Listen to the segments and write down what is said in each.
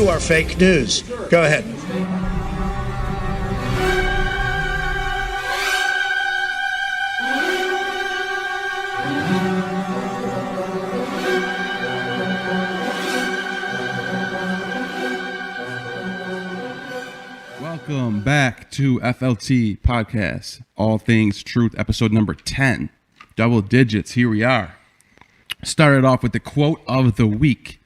you are fake news. Go ahead. Welcome back to FLT Podcast, All Things Truth, episode number 10. Double digits, here we are. Started off with the quote of the week.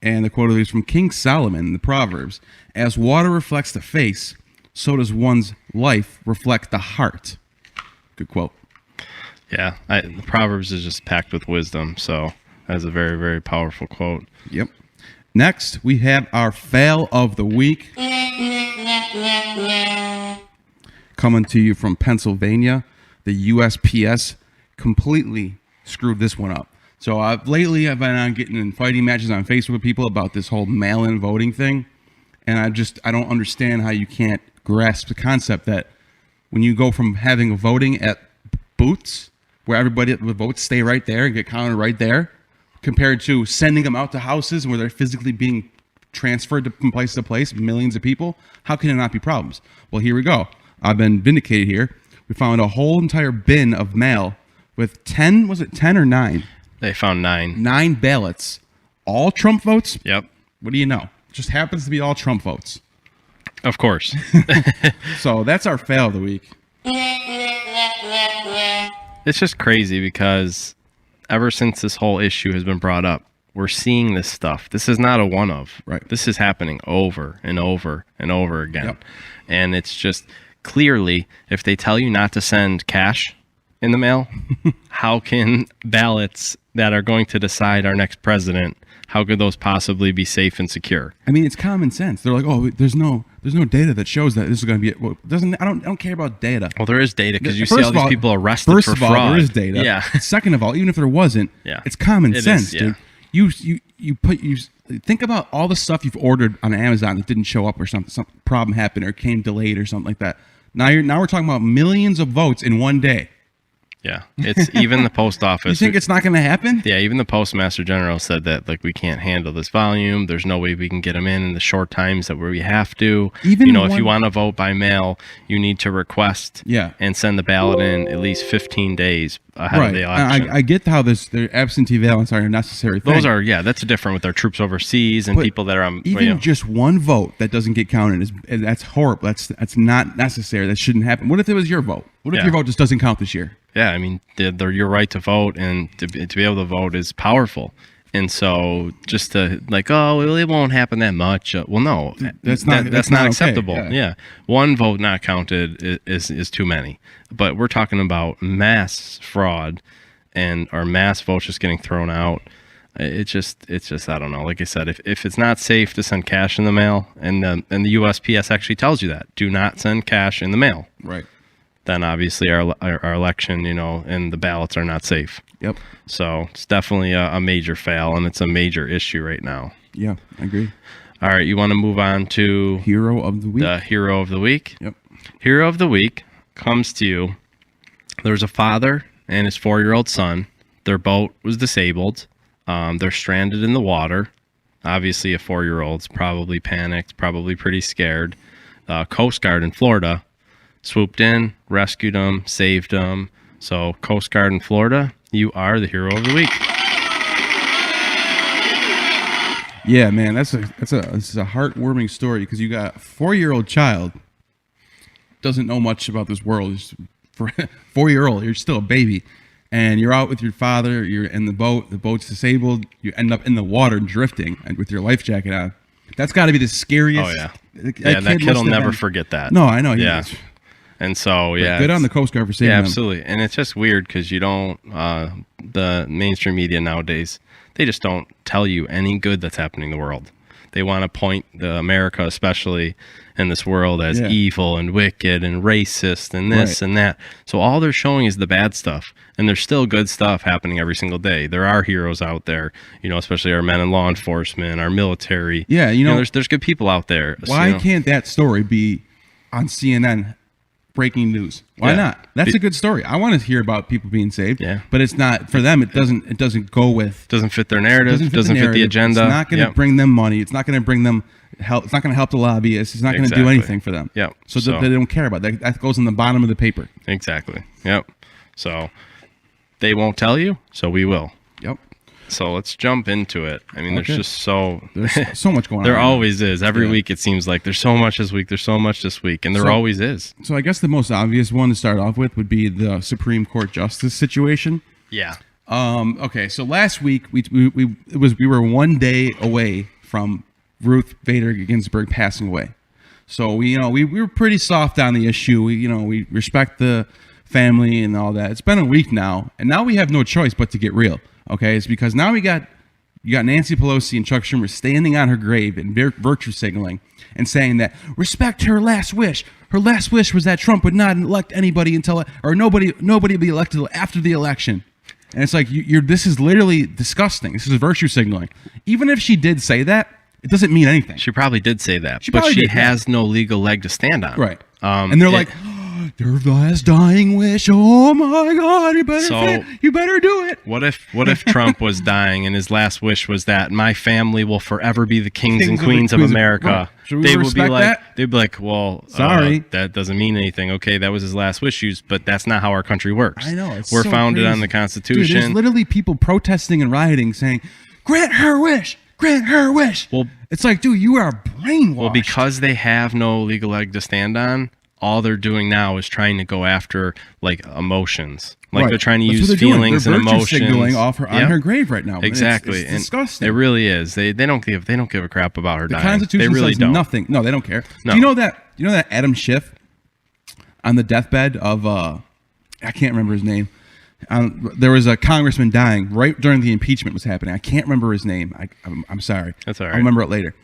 And the quote of the week is from King Solomon in the Proverbs. As water reflects the face, so does one's life reflect the heart. Good quote. Yeah, the Proverbs is just packed with wisdom, so that's a very, very powerful quote. Yep. Next, we have our fail of the week. Coming to you from Pennsylvania, the USPS completely screwed this one up. So lately I've been on getting in fighting matches on Facebook with people about this whole mail-in voting thing. And I don't understand how you can't grasp the concept that when you go from having voting at booths where everybody the votes stay right there and get counted right there, compared to sending them out to houses where they're physically being transferred from place to place, millions of people, how can it not be problems? Well, here we go. I've been vindicated here. We found a whole entire bin of mail with 10, was it 10 or 9? They found 9. 9 ballots. All Trump votes? Yep. What do you know? It just happens to be all Trump votes. Of course. So that's our fail of the week. It's just crazy because ever since this whole issue has been brought up, we're seeing this stuff. This is not a one-of. Right. This is happening over and over and over again. Yep. And it's just clearly, if they tell you not to send cash in the mail, how can ballots that are going to decide our next president, how could those possibly be safe and secure? I mean, it's common sense. They're like, oh, there's no data that shows that this is going to be. Well, I don't care about data. Well, there is data because you First see all of these all- people arrested First for of fraud. all, there is data. Yeah. Second of all, even if there wasn't, Yeah. it's common It sense, is, yeah. dude. You think about all the stuff you've ordered on Amazon that didn't show up or some problem happened or came delayed or something like that. Now we're talking about millions of votes in one day. Yeah, it's even the post office. You think it's not going to happen? Yeah, even the postmaster general said that like we can't handle this volume. There's no way we can get them in the short times that we have to. Even if you want to vote by mail, you need to request and send the ballot in at least 15 days ahead of the election. I get how their absentee ballots are a necessary thing. Those are that's different with our troops overseas and people that are on. Even just one vote that doesn't get counted that's horrible. That's not necessary. That shouldn't happen. What if it was your vote? What if your vote just doesn't count this year? Yeah, I mean, your right to vote and to be able to vote is powerful. And so just to well, it won't happen that much. Well, no, that's not acceptable. Okay. Yeah. One vote not counted is too many. But we're talking about mass fraud and our mass votes just getting thrown out. It's just I don't know. Like I said, if it's not safe to send cash in the mail, and the USPS actually tells you that, do not send cash in the mail. Right. Then obviously our election, and the ballots are not safe. Yep. So it's definitely a major fail, and it's a major issue right now. Yeah, I agree. All right, you want to move on to Hero of the week? The hero of the week? Yep. Hero of the week comes to you. There's a father and his 4-year-old son. Their boat was disabled. They're stranded in the water. Obviously, a 4-year-old's probably panicked, probably pretty scared. Coast Guard in Florida swooped in, rescued them, saved them. So, Coast Guard in Florida, you are the hero of the week. Yeah, man, this is a heartwarming story because you got a 4-year-old child doesn't know much about this world. He's 4-year-old, you're still a baby, and you're out with your father. You're in the boat. The boat's disabled. You end up in the water drifting, and with your life jacket on. That's got to be the scariest. Oh yeah, that kid will never forget that. No, I know. Yeah. And so, good on the Coast Guard for saving them. Absolutely. And it's just weird because you don't, the mainstream media nowadays, they just don't tell you any good that's happening in the world. They want to point America, especially in this world, as evil and wicked and racist and this and that. So all they're showing is the bad stuff. And there's still good stuff happening every single day. There are heroes out there, especially our men in law enforcement, our military. Yeah, there's good people out there. Why can't that story be on CNN breaking news. Why Yeah. not? That's a good story. I want to hear about people being saved. Yeah. But it's not for them. It doesn't go with. Doesn't fit their narrative. Doesn't fit the agenda. It's not going to bring them money. It's not going to bring them help. It's not going to help the lobbyists. It's not going to do anything for them. Yep. So they don't care about that. That goes in the bottom of the paper. Exactly. Yep. So they won't tell you, so we will. Yep. So let's jump into it. I mean, there's so much going on. There always is. Every week it seems like there's so much this week. There's so much this week, and there always is. So I guess the most obvious one to start off with would be the Supreme Court justice situation. Yeah. Okay. So last week we were 1 day away from Ruth Bader Ginsburg passing away. So we were pretty soft on the issue. We respect the family and all that. It's been a week now, and now we have no choice but to get real. Okay, it's because now you got Nancy Pelosi and Chuck Schumer standing on her grave and virtue signaling and saying that respect her last wish. Her last wish was that Trump would not elect anybody nobody would be elected after the election. And it's like this is literally disgusting. This is virtue signaling. Even if she did say that, it doesn't mean anything. She probably did say that, but she has no legal leg to stand on. Right. And they're like, their last dying wish. Oh my God! You better do it. What if Trump was dying and his last wish was that my family will forever be the kings and queens of America? Right. They would be like, well, sorry, that doesn't mean anything. Okay, that was his last wish, but that's not how our country works. I know. We're founded on the Constitution. Dude, there's literally people protesting and rioting, saying, "Grant her wish." Grant her wish. Well, it's like, dude, you are brainwashed. Well, because they have no legal leg to stand on, all they're doing now is trying to go after like emotions. Like they're trying to use feelings and emotions. Signaling off her on her grave right now. Exactly. It's disgusting. It really is. They don't give a crap about her dying. The Constitution they really says don't. No, they don't care. No. Do you know that Adam Schiff on the deathbed of I can't remember his name. There was a congressman dying right during the impeachment was happening. I can't remember his name. I'm sorry. That's all right. I'll remember it later.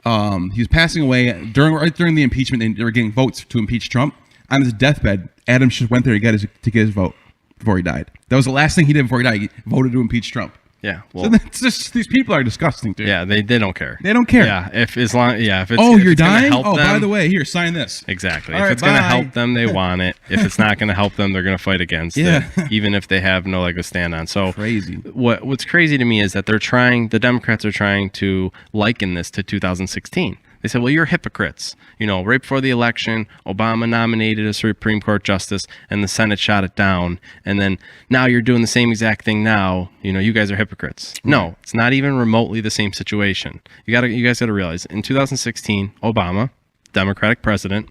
He was passing away right during the impeachment. They were getting votes to impeach Trump. On his deathbed, Adam Schiff went there to get his vote before he died. That was the last thing he did before he died. He voted to impeach Trump. Yeah. Well, so that's just, these people are disgusting, dude. Yeah, they don't care. They don't care. Yeah. If it's you're dying. Help them, by the way, here, sign this. Exactly. All if right, it's going to help them, they want it. If it's not going to help them, they're going to fight against it, even if they have no leg to stand on. So crazy. What's crazy to me is that the Democrats are trying to liken this to 2016. They said, well, you're hypocrites. Right before the election, Obama nominated a Supreme Court justice and the Senate shot it down. And then now you're doing the same exact thing now. You guys are hypocrites. No, it's not even remotely the same situation. You guys got to realize in 2016, Obama, Democratic president,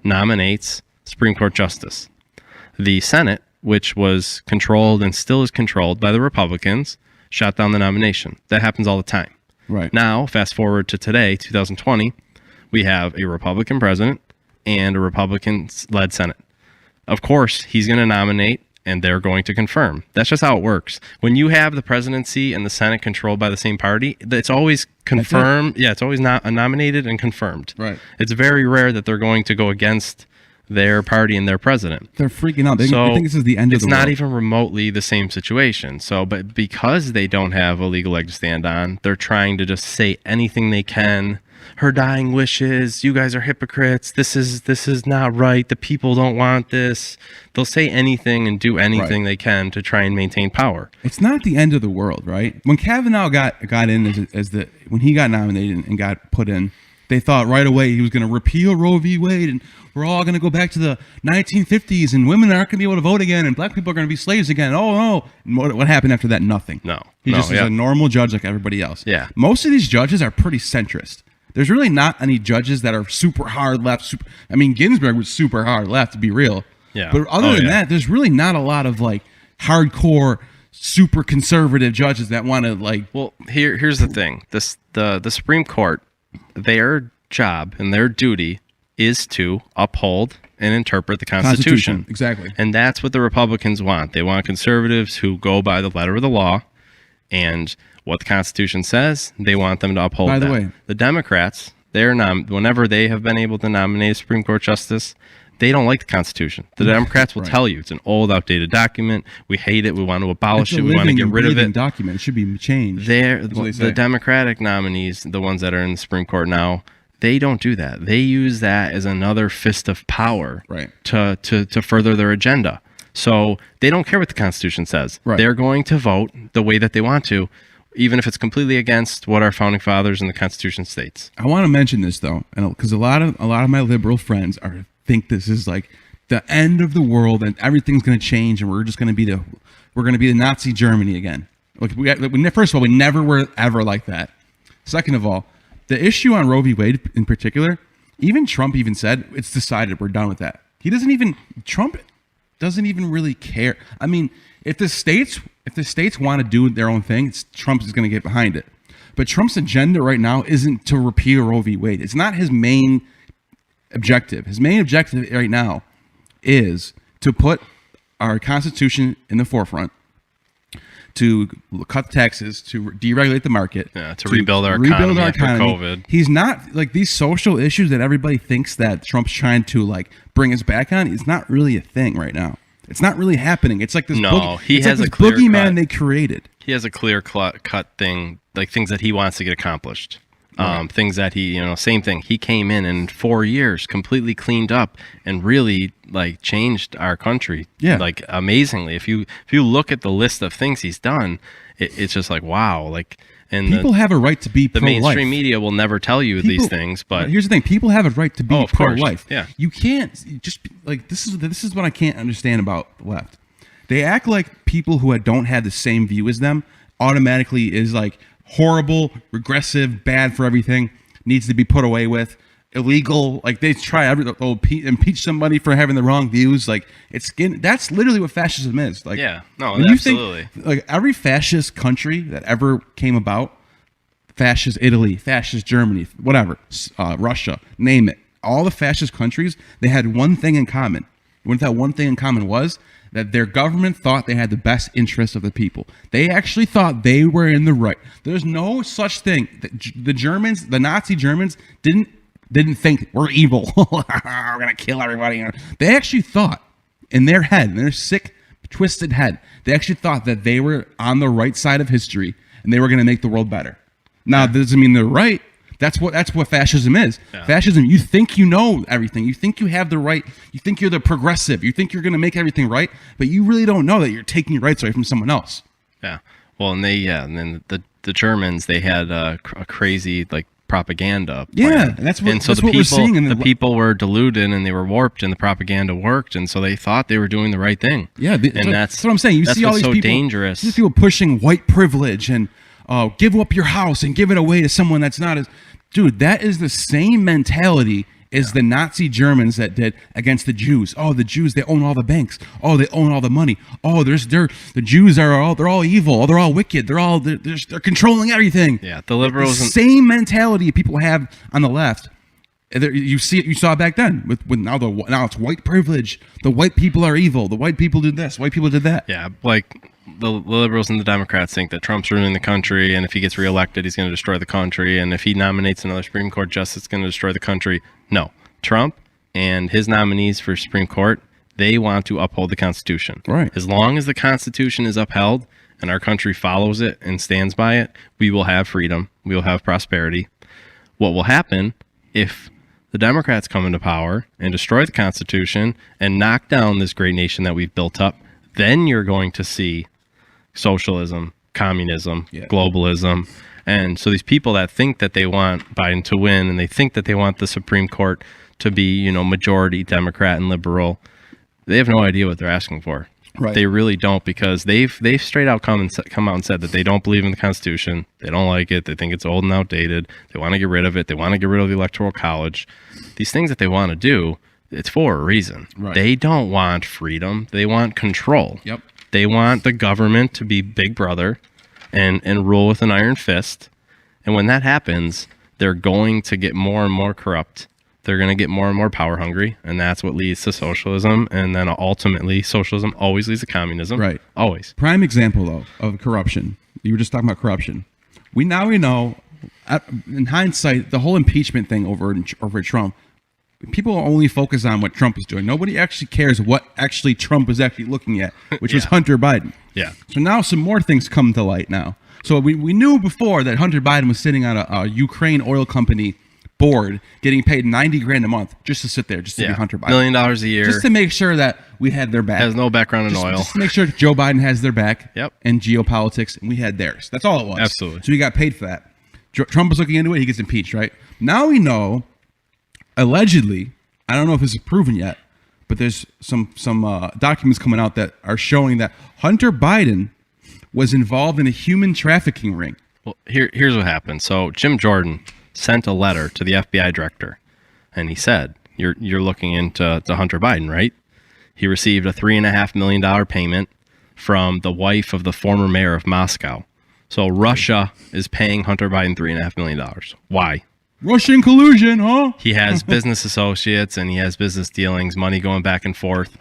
nominates Supreme Court justice. The Senate, which was controlled and still is controlled by the Republicans, shot down the nomination. That happens all the time. Right. Now, fast forward to today, 2020, we have a Republican president and a Republican-led Senate. Of course, he's going to nominate, and they're going to confirm. That's just how it works. When you have the presidency and the Senate controlled by the same party, it's always confirmed. Yeah, it's always not nominated and confirmed. Right. It's very rare that they're going to go against their party and their president. They're freaking out. They think this is the end of the world. It's not even remotely the same situation. So, but because they don't have a legal leg to stand on, they're trying to just say anything they can. Her dying wishes, you guys are hypocrites. This is not right. The people don't want this. They'll say anything and do anything they can to try and maintain power. It's not the end of the world, right? When Kavanaugh got in when he got nominated and got put in, they thought right away he was going to repeal Roe v. Wade and we're all going to go back to the 1950s and women aren't going to be able to vote again and black people are going to be slaves again. Oh, no. And what happened after that? Nothing. No. He just is a normal judge like everybody else. Yeah. Most of these judges are pretty centrist. There's really not any judges that are super hard left. Ginsburg was super hard left, to be real. Yeah. But other than that, there's really not a lot of like hardcore, super conservative judges that want to like. Well, here's the thing. The Supreme Court, their job and their duty is to uphold and interpret the Constitution. Exactly. And that's what the Republicans want. They want conservatives who go by the letter of the law and what the Constitution says, they want them to uphold that. By the way, the Democrats, whenever they have been able to nominate a Supreme Court justice, they don't like the Constitution. The Democrats will tell you it's an old, outdated document. We hate it. We want to abolish it. We want to get rid of it. Document. It should be changed. The Democratic nominees, the ones that are in the Supreme Court now, They don't do that. They use that as another fist of power, Right. to further their agenda. So they don't care what the Constitution says. Right. They're going to vote the way that they want to, even if it's completely against what our founding fathers and the Constitution states. I want to mention this though, and because a lot of my liberal friends think this is like the end of the world and everything's going to change and we're going to be the Nazi Germany again. First of all, we never were ever like that. Second of all, the issue on Roe v. Wade in particular, even Trump even said it's decided, we're done with that. Trump doesn't even really care. I mean, if the states want to do their own thing, Trump is going to get behind it. But Trump's agenda right now isn't to repeal Roe v. Wade. It's not his main objective. His main objective right now is to put our Constitution in the forefront, to cut taxes, to deregulate the market, to rebuild our economy after COVID. He's not like these social issues that everybody thinks that Trump's trying to like bring us back on. It's not really a thing right now. It's not really happening. It's like this. He has a clear boogeyman they created. He has a clear cut thing, like things that he wants to get accomplished. Right. Things that he, same thing. He came in 4 years, completely cleaned up and really like changed our country. Yeah. Like amazingly. If you look at the list of things he's done, it's just like, wow. Like, and people have a right to be the pro-life. mainstream media will never tell you these things, but here's the thing: people have a right to be pro-life. Yeah. You can't just like this is what I can't understand about the left. They act like people who don't have the same view as them automatically is like horrible, regressive, bad for everything, needs to be put away with, illegal. Like they try they'll impeach somebody for having the wrong views. Like that's literally what fascism is. Like, yeah, no, when absolutely. You think, like every fascist country that ever came about, fascist Italy, fascist Germany, whatever, Russia, name it. All the fascist countries, they had one thing in common. What that one thing in common was that their government thought they had the best interests of the people. They actually thought they were in the right. There's no such thing. The Germans, the Nazi Germans, didn't think we're evil. We're gonna kill everybody. They actually thought in their head, in their sick, twisted head, they actually thought that they were on the right side of history and they were gonna make the world better. Now, that doesn't mean they're right. That's what fascism is. Yeah. Fascism, you think you know everything. You think you have the right. You think you're the progressive. You think you're going to make everything right, but you really don't know that you're taking your rights away from someone else. Yeah. Well, and then the Germans, they had a crazy like propaganda plan. Yeah, that's what, and so that's what we're seeing. The people were deluded and they were warped, and the propaganda worked, and so they thought they were doing the right thing. Yeah, that's what I'm saying. You see all these so people, dangerous. These people pushing white privilege and give up your house and give it away to someone that's not as. Dude, that is the same mentality as the Nazi Germans that did against the Jews. Oh, the Jews, they own all the banks. Oh, they own all the money. Oh, the Jews are all evil. Oh, they're all wicked. They're controlling everything. Yeah, the liberals. The same mentality people have on the left. You saw it back then with now it's white privilege. The white people are evil. The white people did this. White people did that. Yeah, like the liberals and the Democrats think that Trump's ruining the country, and if he gets reelected, he's going to destroy the country, and if he nominates another Supreme Court justice, it's going to destroy the country. No, Trump and his nominees for Supreme Court, they want to uphold the Constitution. Right. As long as the Constitution is upheld and our country follows it and stands by it, we will have freedom. We will have prosperity. What will happen if the Democrats come into power and destroy the Constitution and knock down this great nation that we've built up? Then you're going to see socialism, communism, globalism. And so these people that think that they want Biden to win and they think that they want the Supreme Court to be, majority Democrat and liberal, they have no idea what they're asking for. Right. They really don't, because they've straight out come out and said that they don't believe in the Constitution. They don't like it. They think it's old and outdated. They want to get rid of it. They want to get rid of the Electoral College. These things that they want to do, it's for a reason. Right. They don't want freedom. They want control. Yep. They want the government to be big brother and rule with an iron fist. And when that happens, they're going to get more and more corrupt. They're going to get more and more power hungry, and that's what leads to socialism. And then ultimately, socialism always leads to communism. Right. Always. Prime example, though, of corruption. You were just talking about corruption. We know, in hindsight, the whole impeachment thing over Trump, people only focus on what Trump is doing. Nobody actually cares what actually Trump is actually looking at, which was Hunter Biden. Yeah. So now some more things come to light now. So we knew before that Hunter Biden was sitting on a Ukraine oil company board getting paid $90,000 a month just to sit there, just to be Hunter Biden. $1 million a year. Just to make sure that we had their back. Has no background in oil. Just to make sure Joe Biden has their back. Yep. And geopolitics, and we had theirs. That's all it was. Absolutely. So he got paid for that. Trump was looking into it. He gets impeached, right? Now we know, allegedly, I don't know if this is proven yet, but there's some documents coming out that are showing that Hunter Biden was involved in a human trafficking ring. Well, here's what happened. So Jim Jordan sent a letter to the FBI director, and he said, "You're looking into Hunter Biden, right?" He received a $3.5 million payment from the wife of the former mayor of Moscow. So Russia is paying Hunter Biden $3.5 million. Why? Russian collusion, huh? He has business associates and he has business dealings, money going back and forth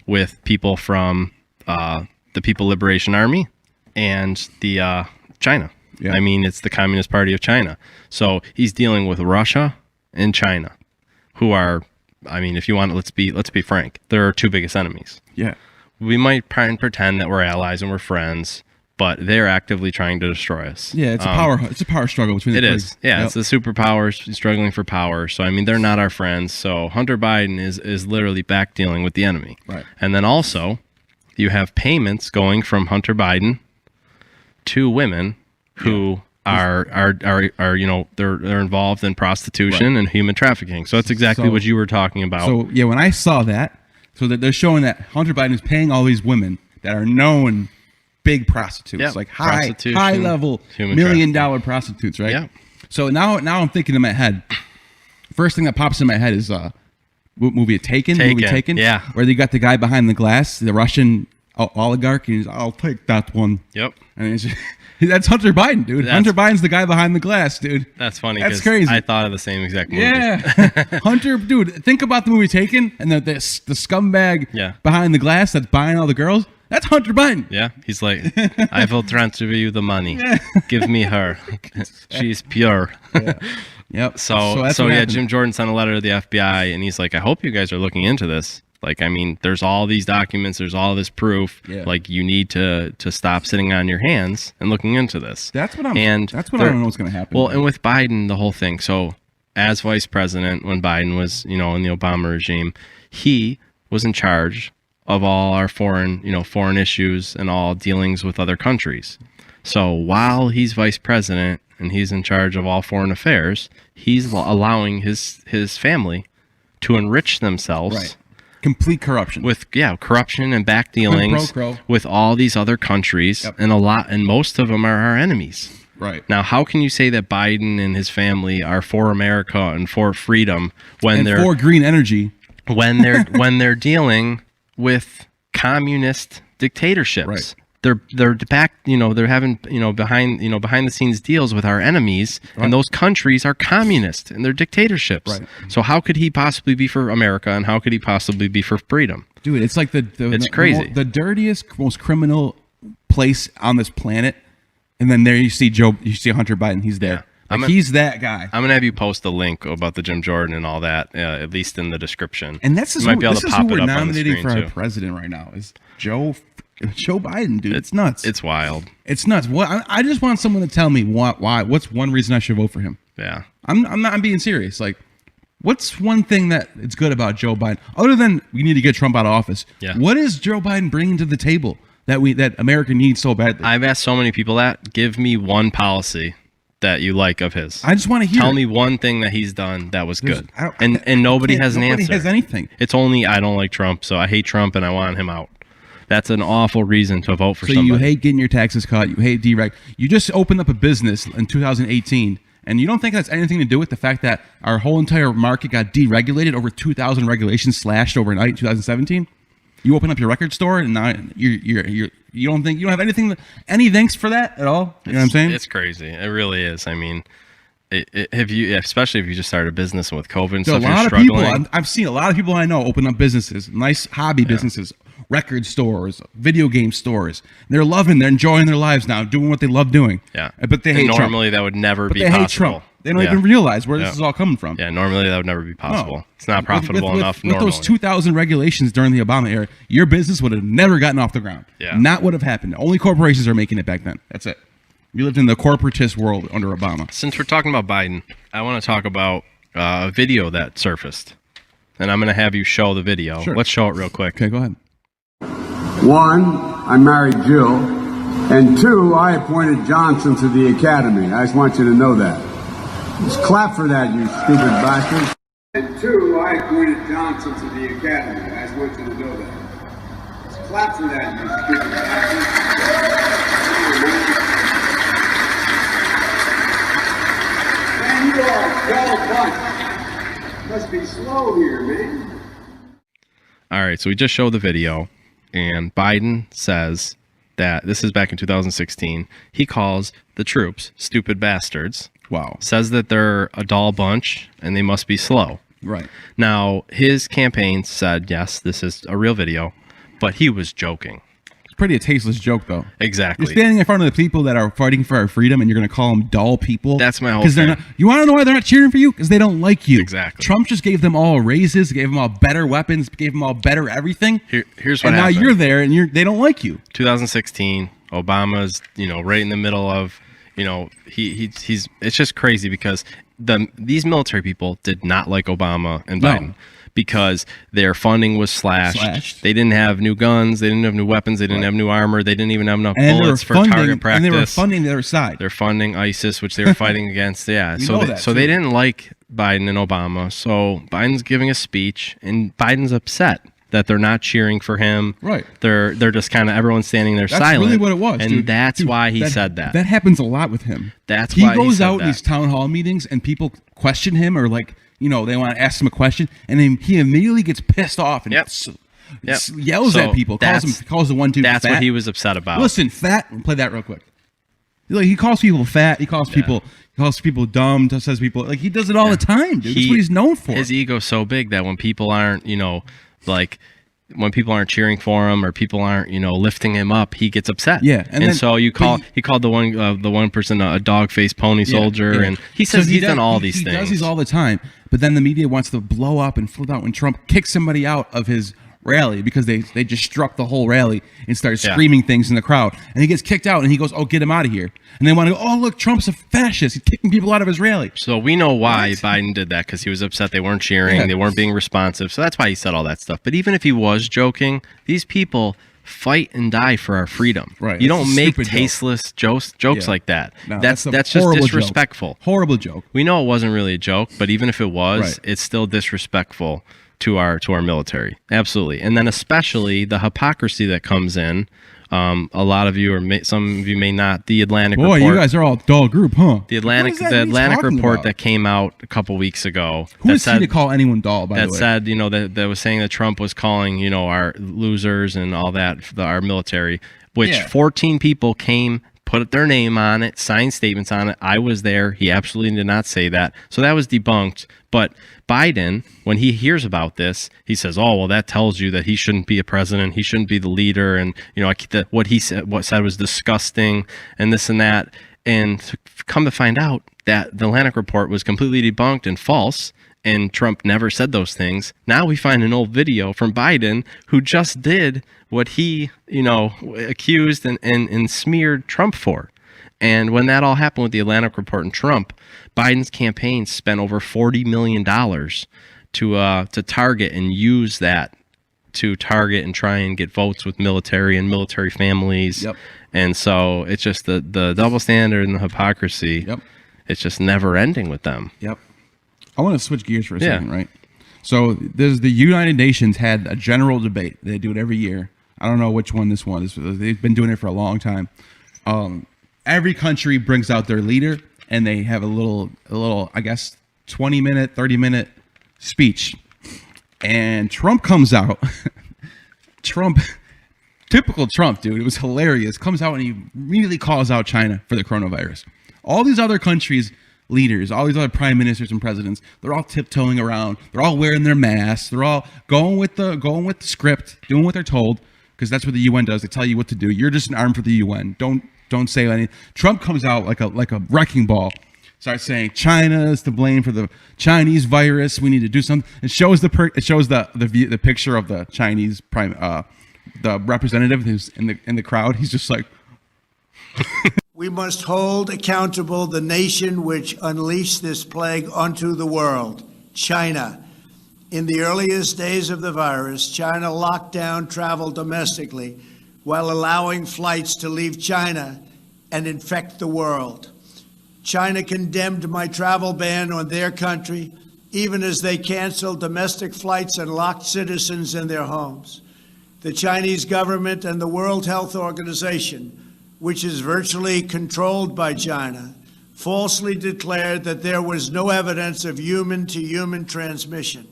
with people from the People Liberation Army and the China. Yeah. I mean, it's the Communist Party of China. So he's dealing with Russia and China, who are, I mean, if you want, let's be frank, they're our two biggest enemies. Yeah. We might try and pretend that we're allies and we're friends, but they're actively trying to destroy us. Yeah, it's a power struggle between the two. It is. Yeah, Yep. it's the superpowers struggling for power. So I mean, they're not our friends. So Hunter Biden is literally back dealing with the enemy. Right. And then also, you have payments going from Hunter Biden to women who are you know, they're involved in prostitution and human trafficking. So that's exactly what you were talking about. So yeah, when I saw that, so that they're showing that Hunter Biden is paying all these women that are known big prostitutes, Yep. like Prostitution, high level $1 million prostitutes, right? Yeah. So now I'm thinking in my head, first thing that pops in my head is movie Taken. Movie Taken. Yeah. Where they got the guy behind the glass, the Russian oligarch, and he's, I'll take that one. Yep. And it's that's Hunter Biden, dude. Hunter Biden's the guy behind the glass, dude. That's funny. That's crazy. I thought of the same exact movie. Yeah. Hunter, dude, think about the movie Taken and the scumbag behind the glass that's buying all the girls. That's Hunter Biden. Yeah, he's like, I will transfer you the money. Give me her. She's pure. Yeah. Yep. So that's yeah, happened. Jim Jordan sent a letter to the FBI, and he's like, I hope you guys are looking into this. Like, I mean, there's all these documents, there's all this proof. Yeah. Like, you need to stop sitting on your hands and looking into this. That's what I don't know what's going to happen. Well, and with Biden, the whole thing. So, as vice president, when Biden was, you know, in the Obama regime, he was in charge of all our foreign issues and all dealings with other countries. So while he's vice president and he's in charge of all foreign affairs, he's allowing his family to enrich themselves. Right. Complete corruption. With corruption and back dealings with all these other countries. Yep. And most of them are our enemies. Right. Now, how can you say that Biden and his family are for America and for freedom when they're for green energy? When they're dealing with communist dictatorships. Right. They're back, they're having, behind the scenes deals with our enemies, and those countries are communist and they're dictatorships. Right. So how could he possibly be for America, and how could he possibly be for freedom? Dude, it's like it's crazy. The dirtiest, most criminal place on this planet, and then there you see Hunter Biden. He's there. Yeah. He's that guy. I'm gonna have you post a link about the Jim Jordan and all that, at least in the description. And this is who we're nominating for our too. president right now is Joe Biden, dude. It's nuts. It's wild. It's nuts. I just want someone to tell me why. What's one reason I should vote for him? Yeah. I'm being serious. Like, what's one thing that it's good about Joe Biden other than we need to get Trump out of office? Yeah. What is Joe Biden bringing to the table that America needs so badly? I've asked so many people that. Give me one policy that you like of his. I just want to hear. Tell me one thing that he's done that was good. And nobody has an answer. Nobody has anything. It's only I don't like Trump, so I hate Trump and I want him out. That's an awful reason to vote for somebody. So you hate getting your taxes cut. You hate dereg. You just opened up a business in 2018, and you don't think that's anything to do with the fact that our whole entire market got deregulated, over 2,000 regulations slashed overnight in 2017? You open up your record store, and now you don't think you don't have any thanks for that at all? You know what I'm saying? It's crazy. It really is. I mean, especially if you just started a business with COVID and stuff, a lot you're of struggling. people. I've seen a lot of people I know open up businesses, nice hobby businesses, record stores, video game stores. They're enjoying their lives now, doing what they love doing. Yeah, but they hate Trump. Normally that would never be possible. possible. Hate Trump. They don't even realize where this is all coming from. Yeah, normally that would never be possible. It's not profitable enough. With those 2,000 regulations during the Obama era, your business would have never gotten off the ground. Yeah. Not would have happened. Only corporations are making it back then. That's it. We lived in the corporatist world under Obama. Since we're talking about Biden, I want to talk about a video that surfaced. And I'm going to have you show the video. Sure. Let's show it real quick. Okay, go ahead. 1, I married Jill. And 2, I appointed Johnson to the Academy. I just want you to know that. Just clap for that, you stupid bastard. And 2, I appointed Johnson to the Academy. I just want you to know that. Just clap for that, you stupid bastard. Man, you are a dull bunch. Must be slow here, man. All right, so we just showed the video, and Biden says that this is back in 2016. He calls the troops stupid bastards. Wow. Says that they're a dull bunch and they must be slow. Right. Now, his campaign said, yes, this is a real video, but he was joking. It's pretty a tasteless joke, though. Exactly. You're standing in front of the people that are fighting for our freedom, and you're going to call them dull people. That's my whole they're thing. not. You want to know why they're not cheering for you? Because they don't like you. Exactly. Trump just gave them all raises, gave them all better weapons, gave them all better everything. Here's what and happened. now you're there, and they don't like you. 2016, Obama's, right in the middle of, he's. It's just crazy because these military people did not like Obama and Biden. No. Because their funding was slashed. They didn't have new guns. They didn't have new weapons. They didn't have new armor. They didn't even have enough bullets for target practice. And they were funding the other side. They're funding ISIS, which they were fighting against. Yeah. So they didn't like Biden and Obama. So Biden's giving a speech, and Biden's upset that they're not cheering for him. Right. They're just kind of everyone's standing there That's silent. really what it was, and dude. that's why he said that. That happens a lot with him. That's why he goes said out in that. these town hall meetings, and people question him or they want to ask him a question, and then he immediately gets pissed off and yells at people, calls the one dude That's fat. what he was upset about. Listen, fat. Play that real quick. He calls people fat. He calls people dumb. Says people he does it all the time, dude. That's what he's known for. His ego's so big that when people aren't, when people aren't cheering for him or people aren't, lifting him up, he gets upset. Yeah, and so he called the one person a dog-faced pony soldier, and he says he's done all these things. He does these all the time, but then the media wants to blow up and flip out when Trump kicks somebody out of his rally because they just struck the whole rally and started screaming things in the crowd, and he gets kicked out, and he goes, "Oh, get him out of here!" And they want to go, "Oh, look, Trump's a fascist. He's kicking people out of his rally." So we know why Biden did that, because he was upset they weren't cheering, they weren't being responsive. So that's why he said all that stuff. But even if he was joking, these people fight and die for our freedom. Right. You don't make tasteless jokes like that. No, that's just disrespectful. Joke. Horrible joke. We know it wasn't really a joke, but even if it was, it's still disrespectful to our military. Absolutely. And then especially the hypocrisy that comes in. A lot of you, or some of you may not, the Atlantic report. Boy, you guys are all dull group, huh? The Atlantic report that came out a couple weeks ago. Who is he to call anyone dull, by the way? That said, that was saying that Trump was calling, our losers and all that, our military, which 14 people came, put their name on it, signed statements on it. I was there. He absolutely did not say that. So that was debunked. But Biden, when he hears about this, he says, "Oh, well, that tells you that he shouldn't be a president. He shouldn't be the leader." And what said was disgusting, and this and that. And come to find out that the Atlantic report was completely debunked and false, and Trump never said those things. Now we find an old video from Biden who just did what he, accused and smeared Trump for. And when that all happened with the Atlantic report and Trump, Biden's campaign spent over $40 million to target and use that to target and try and get votes with military and military families. Yep. And so it's just the double standard and the hypocrisy. Yep. It's just never ending with them. Yep. I want to switch gears for a second, right? So there's the United Nations had a general debate. They do it every year. I don't know which one this one is. They've been doing it for a long time. Every country brings out their leader, and they have a little, I guess, 20-minute, 30-minute speech. And Trump comes out. Typical Trump, dude. It was hilarious. Comes out and he immediately calls out China for the coronavirus. All these other countries' leaders, all these other prime ministers and presidents, they're all tiptoeing around. They're all wearing their masks. They're all going with the script, doing what they're told, because that's what the UN does. They tell you what to do. You're just an arm for the UN. Don't say anything. Trump comes out like a wrecking ball. Starts saying China is to blame for the Chinese virus. We need to do something. It shows the picture of the Chinese the representative who's in the crowd. He's just like We must hold accountable the nation which unleashed this plague onto the world, China. In the earliest days of the virus, China locked down travel domestically while allowing flights to leave China and infect the world. China condemned my travel ban on their country, even as they canceled domestic flights and locked citizens in their homes. The Chinese government and the World Health Organization, which is virtually controlled by China, falsely declared that there was no evidence of human-to-human transmission.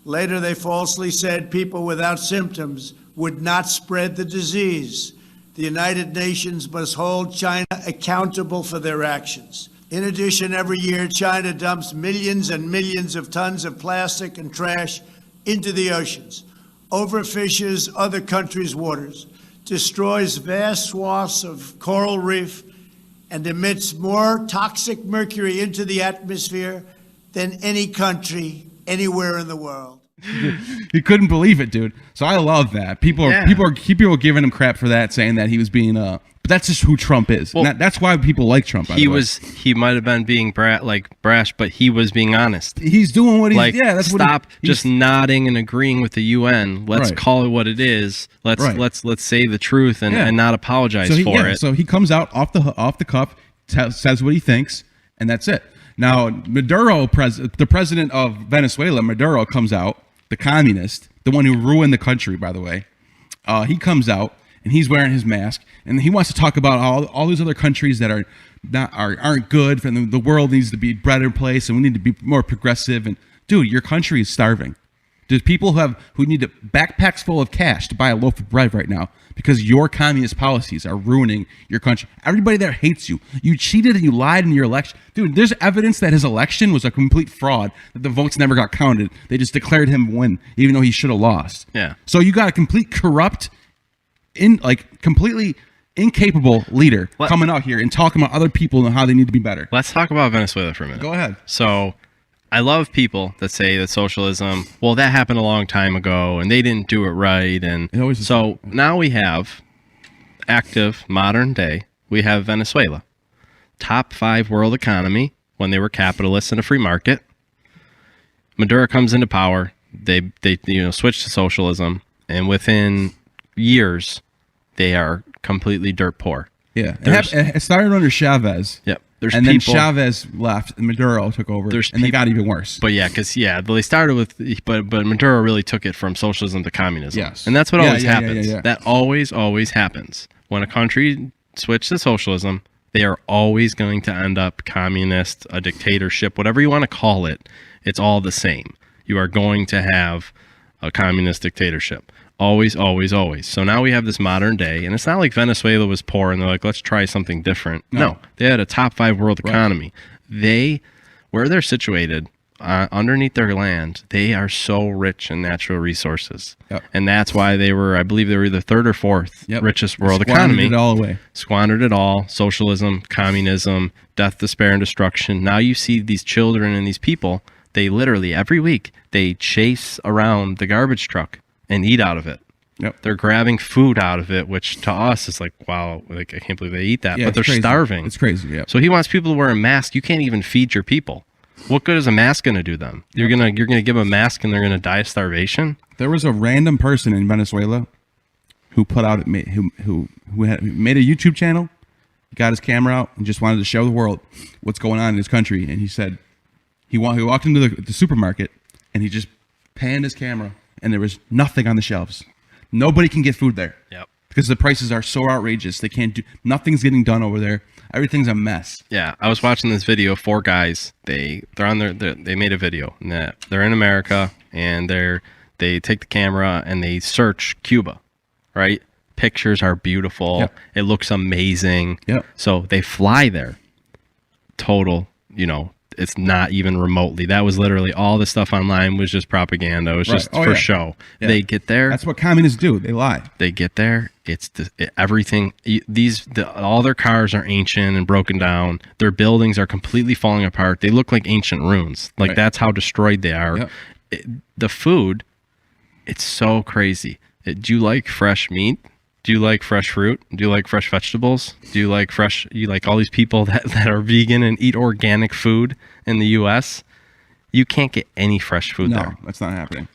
Later, they falsely said people without symptoms would not spread the disease. The United Nations must hold China accountable for their actions. In addition, every year, China dumps millions and millions of tons of plastic and trash into the oceans, overfishes other countries' waters, destroys vast swaths of coral reef, and emits more toxic mercury into the atmosphere than any country anywhere in the world. He couldn't believe it, dude. So I love that. People are giving him crap for that, saying that he was being but that's just who Trump is. Well, that's why people like Trump. He might have been being brash, but he was being honest. He's doing what he's that's stop just nodding and agreeing with the UN. Let's call it what it is. Let's say the truth and not apologize for it. So he comes out off the cuff, says what he thinks, and that's it. Now Maduro, the president of Venezuela, Maduro comes out, the communist, the one who ruined the country, by the way. He comes out and he's wearing his mask, and he wants to talk about all these other countries that aren't good, and the world needs to be a better place, and we need to be more progressive. And dude, your country is starving. There's people who need backpacks full of cash to buy a loaf of bread right now because your communist policies are ruining your country. Everybody there hates you. You cheated and you lied in your election. Dude, there's evidence that his election was a complete fraud, that the votes never got counted. They just declared him win, even though he should have lost. Yeah. So you got a complete corrupt, completely incapable leader coming out here and talking about other people and how they need to be better. Let's talk about Venezuela for a minute. Go ahead. So I love people that say that socialism, well, that happened a long time ago and they didn't do it right. And so now we have active modern day, we have Venezuela, top 5 world economy when they were capitalists in a free market. Maduro comes into power. They switch to socialism, and within years, they are completely dirt poor. Yeah, it started under Chavez. Yep. Then Chavez left, and Maduro took over, and they got even worse. But they started with, but Maduro really took it from socialism to communism. Yes, and that's what always happens. Yeah. That always happens when a country switches to socialism. They are always going to end up communist, a dictatorship, whatever you want to call it. It's all the same. You are going to have a communist dictatorship. Always. So now we have this modern day, and it's not like Venezuela was poor and they're like, let's try something different. No, they had a top 5 world economy. Where they're situated, underneath their land, they are so rich in natural resources. Yep. And that's why I believe they were the 3rd or 4th richest world economy. Squandered it all away. Squandered it all. Socialism, communism, death, despair, and destruction. Now you see these children and these people, they literally, every week, they chase around the garbage truck and eat out of it. Yep. They're grabbing food out of it, which to us is like, wow, I can't believe they eat that. But they're starving. It's crazy, yeah. So he wants people to wear a mask. You can't even feed your people. What good is a mask going to do them? You're gonna give them a mask and they're gonna die of starvation. There was a random person in Venezuela who put out who made a YouTube channel, got his camera out, and just wanted to show the world what's going on in his country. And he said he walked into the supermarket and he just panned his camera, and there was nothing on the shelves. Nobody can get food there. Yep. Because the prices are so outrageous. They can't nothing's getting done over there. Everything's a mess. Yeah, I was watching this video. 4 guys. They're on they made a video. And they're in America, and they take the camera and they search Cuba, right? Pictures are beautiful. Yep. It looks amazing. Yep. So they fly there. Total, it's not even remotely. That was literally all the stuff online was just propaganda. It was just for show. Yeah. They get there. That's what communists do. They lie. They get there. It's everything. All their cars are ancient and broken down. Their buildings are completely falling apart. They look like ancient ruins. Like that's how destroyed they are. Yep. The food, it's so crazy. Do you like fresh meat? Do you like fresh fruit? Do you like fresh vegetables? Do you like all these people that are vegan and eat organic food in the U.S.? You can't get any fresh food there. No, that's not happening.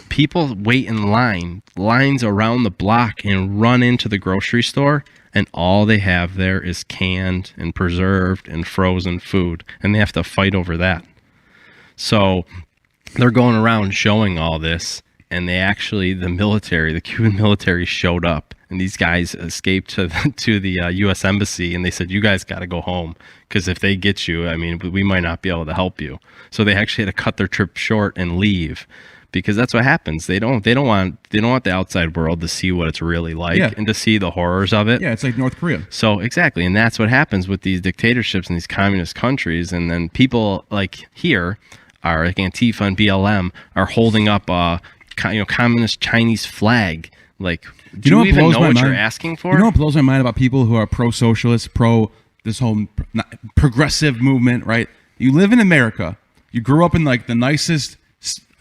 People wait in lines around the block and run into the grocery store, and all they have there is canned and preserved and frozen food, and they have to fight over that. So they're going around showing all this, and the Cuban military showed up, and these guys escaped to the U.S. Embassy, and they said, you guys got to go home, because if they get you, I mean, we might not be able to help you. So they actually had to cut their trip short and leave, because that's what happens. They don't want the outside world to see what it's really like and to see the horrors of it. Yeah, it's like North Korea. So exactly, and that's what happens with these dictatorships in these communist countries, and then people like here are like Antifa and BLM are holding up a communist Chinese flag. Like, do you even know what you're asking for? You know what blows my mind about people who are pro-socialist, this whole progressive movement, right? You live in America. You grew up in like the nicest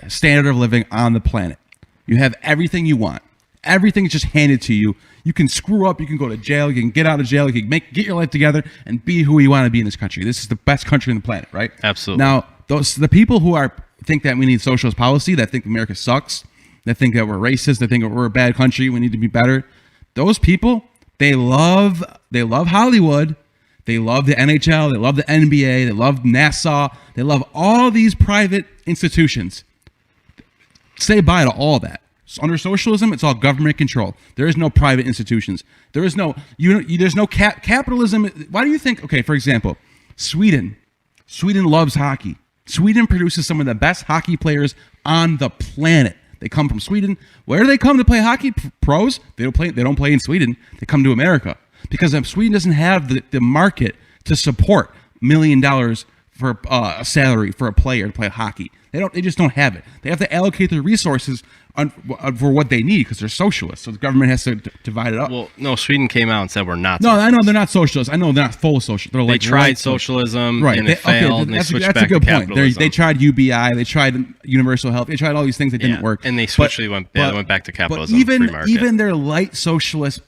standard of living on the planet. You have everything you want. Everything's just handed to you. You can screw up. You can go to jail. You can get out of jail. You can get your life together and be who you want to be in this country. This is the best country on the planet, right? Absolutely. Now, the people who think that we need socialist policy, that think America sucks, that think that we're racist, that think that we're a bad country, we need to be better. Those people, they love Hollywood. They love the NHL. They love the NBA. They love NASA. They love all these private institutions. Say bye to all that. So under socialism, it's all government control. There is no private institutions. There is no there's no capitalism. Why do you think? Okay, for example, Sweden loves hockey. Sweden produces some of the best hockey players on the planet. They come from Sweden. Where do they come to play hockey? Pros? They don't play in Sweden. They come to America because Sweden doesn't have the market to support $1 million for a salary for a player to play hockey. They just don't have it. They have to allocate their resources for what they need because they're socialists. So the government has to divide it up. Well, no, Sweden came out and said we're not. No, I know they're not socialists. I know they're not full socialist. They're they tried socialism, right? And it failed. And they switched back to capitalism. They tried UBI. They tried universal health. They tried all these things that didn't work. And they went back to capitalism. But free market. even their light socialist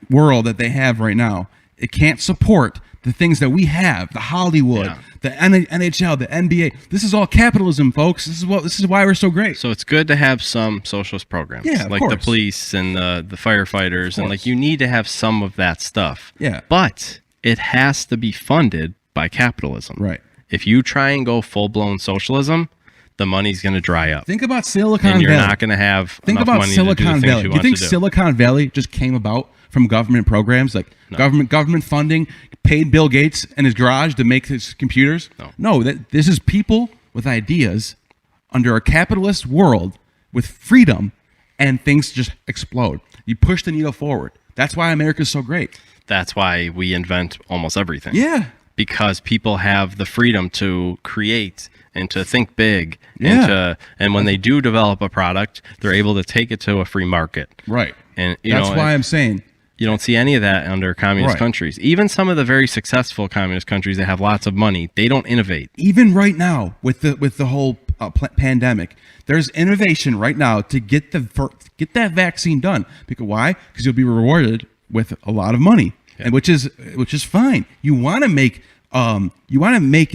world that they have right now, it can't support the things that we have, the Hollywood, the NHL, the NBA. This is all capitalism, folks. This is why we're so great. So it's good to have some socialist programs, like the police and the firefighters, and like you need to have some of that stuff. Yeah, but it has to be funded by capitalism. Right. If you try and go full blown socialism, the money's going to dry up. Think about Silicon Valley. And you're not going to have enough money to do the things you want to do. You think Silicon Valley just came about from government programs, like government funding, paid Bill Gates in his garage to make his computers? No, this is people with ideas under a capitalist world with freedom, and things just explode. You push the needle forward. That's why America's so great. That's why we invent almost everything. Yeah. Because people have the freedom to create and to think big. And when they do develop a product, they're able to take it to a free market. Right. And that's why I'm saying you don't see any of that under communist countries. Even some of the very successful communist countries that have lots of money, they don't innovate. Even right now with the whole pandemic, there's innovation right now to get that vaccine done. Because why? Because you'll be rewarded with a lot of money, and which is fine. You want to make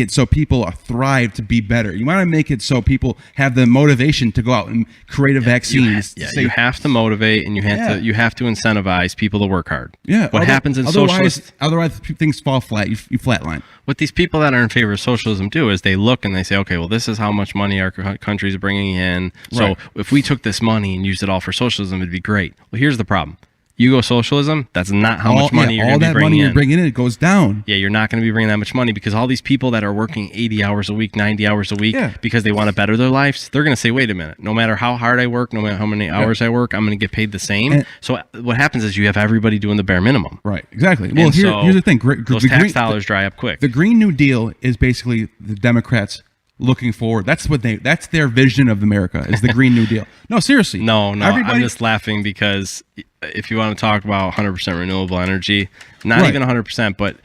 it so people thrive to be better. You want to make it so people have the motivation to go out and create a vaccine. You have to motivate, and you have to incentivize people to work hard. Yeah. What happens in socialist? Otherwise, things fall flat. You flatline. What these people that are in favor of socialism do is they look and they say, okay, well, this is how much money our country is bringing in. So if we took this money and used it all for socialism, it'd be great. Well, here's the problem. You go socialism, that's not how much money you're going to be bringing in. All that money you're bringing in, it goes down. Yeah, you're not going to be bringing that much money because all these people that are working 80 hours a week, 90 hours a week, because they want to better their lives, they're going to say, wait a minute, no matter how hard I work, no matter how many hours I work, I'm going to get paid the same. So what happens is you have everybody doing the bare minimum. Right, exactly. Well, here's the thing. Those tax dollars dry up quick. The Green New Deal is basically the Democrats looking forward. That's their vision of America, is the Green New Deal. No, seriously. No, I'm just laughing because if you want to talk about 100% renewable energy, not even 100%, but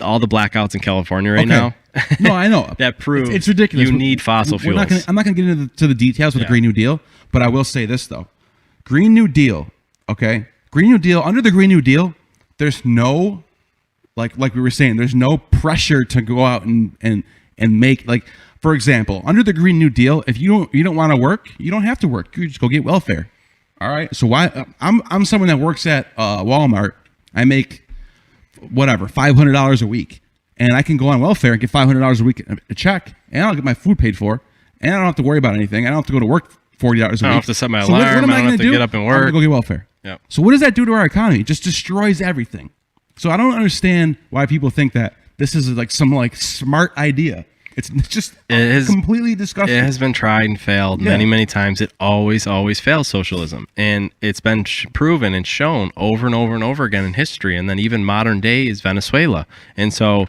all the blackouts in California right now. No, I know. That proves it's ridiculous. You need fossil fuels. I'm not going to get into the details with the Green New Deal, but I will say this, though. Green New Deal, Green New Deal, under the Green New Deal, there's no, like we were saying, there's no pressure to go out and make, like, for example, under the Green New Deal, if you don't want to work, you don't have to work. You just go get welfare. All right. So why I'm someone that works at Walmart. I make whatever $500 a week, and I can go on welfare and get $500 a week a check, and I'll get my food paid for, and I don't have to worry about anything. I don't have to go to work 40 hours a week. I don't have to set my alarm. What am I going to do? Get up and work. I'm going to go get welfare. Yep. So what does that do to our economy? It just destroys everything. So I don't understand why people think that this is like some like smart idea. It's just completely disgusting. It has been tried and failed many, many times. It always fails, socialism. And it's been proven and shown over and over and over again in history. And then even modern day is Venezuela. And so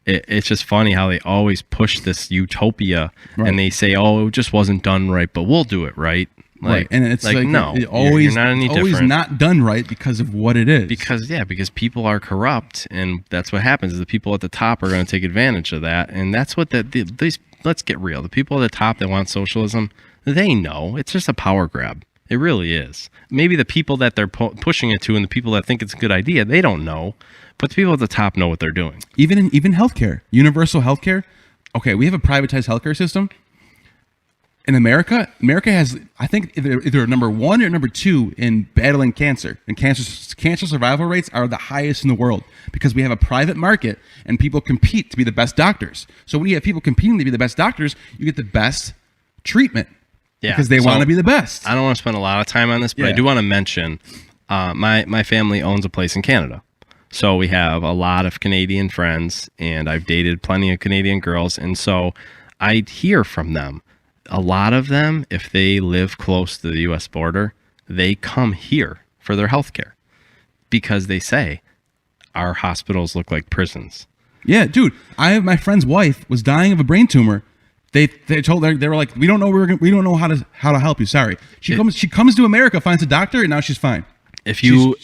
it's just funny how they always push this utopia and they say, oh, it just wasn't done right, but we'll do it right. Right, and it's like no, you're not any always different. not done right because of what it is. Because people are corrupt, and that's what happens. Is the people at the top are going to take advantage of that, and that's what these. Let's get real. The people at the top that want socialism, they know it's just a power grab. It really is. Maybe the people that they're pushing it to, and the people that think it's a good idea, they don't know, but the people at the top know what they're doing. Even healthcare, universal healthcare. Okay, we have a privatized healthcare system. In America has, I think, either number 1 or number 2 in battling cancer. And cancer survival rates are the highest in the world because we have a private market and people compete to be the best doctors. So when you have people competing to be the best doctors, you get the best treatment because they want to be the best. I don't want to spend a lot of time on this, but I do want to mention my family owns a place in Canada. So we have a lot of Canadian friends, and I've dated plenty of Canadian girls. And so I hear from them. A lot of them, if they live close to the U.S. border, they come here for their health care because they say our hospitals look like prisons. Yeah, dude. My friend's wife was dying of a brain tumor. They told her, they were like, we don't know how to help you. Sorry. She comes to America, finds a doctor, and now she's fine. If you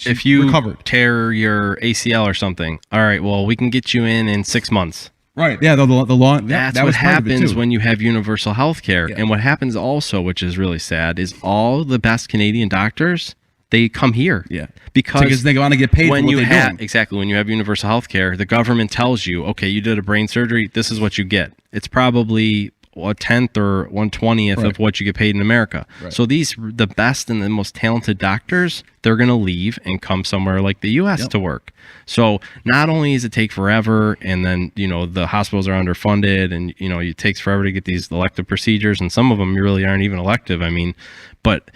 recovered. Tear your ACL or something, all right, well, we can get you in 6 months. Right. Yeah. The law. That's what happens when you have universal health care. Yeah. And what happens also, which is really sad, is all the best Canadian doctors, they come here. Yeah. Because they want to get paid for what they're doing. Exactly. When you have universal health care, the government tells you, okay, you did a brain surgery, this is what you get. It's probably a 10th or 1/20th of what you get paid in America. Right. So the best and the most talented doctors, they're going to leave and come somewhere like the U.S. to work. So not only does it take forever, and then, the hospitals are underfunded, and, it takes forever to get these elective procedures, and some of them really aren't even elective. I mean, but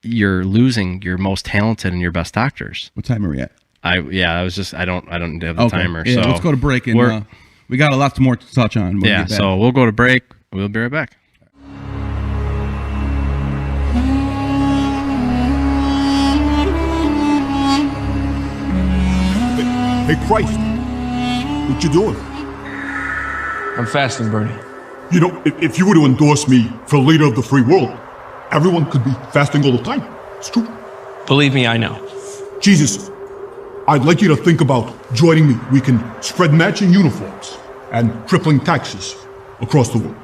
you're losing your most talented and your best doctors. What time are we at? I don't have the timer. Yeah, so let's go to break, and we got a lot more to touch on. So we'll go to break. We'll be right back. Hey, Christ, what you doing? I'm fasting, Bernie. If you were to endorse me for leader of the free world, everyone could be fasting all the time. It's true. Believe me, I know. Jesus, I'd like you to think about joining me. We can spread matching uniforms and tripling taxes across the world.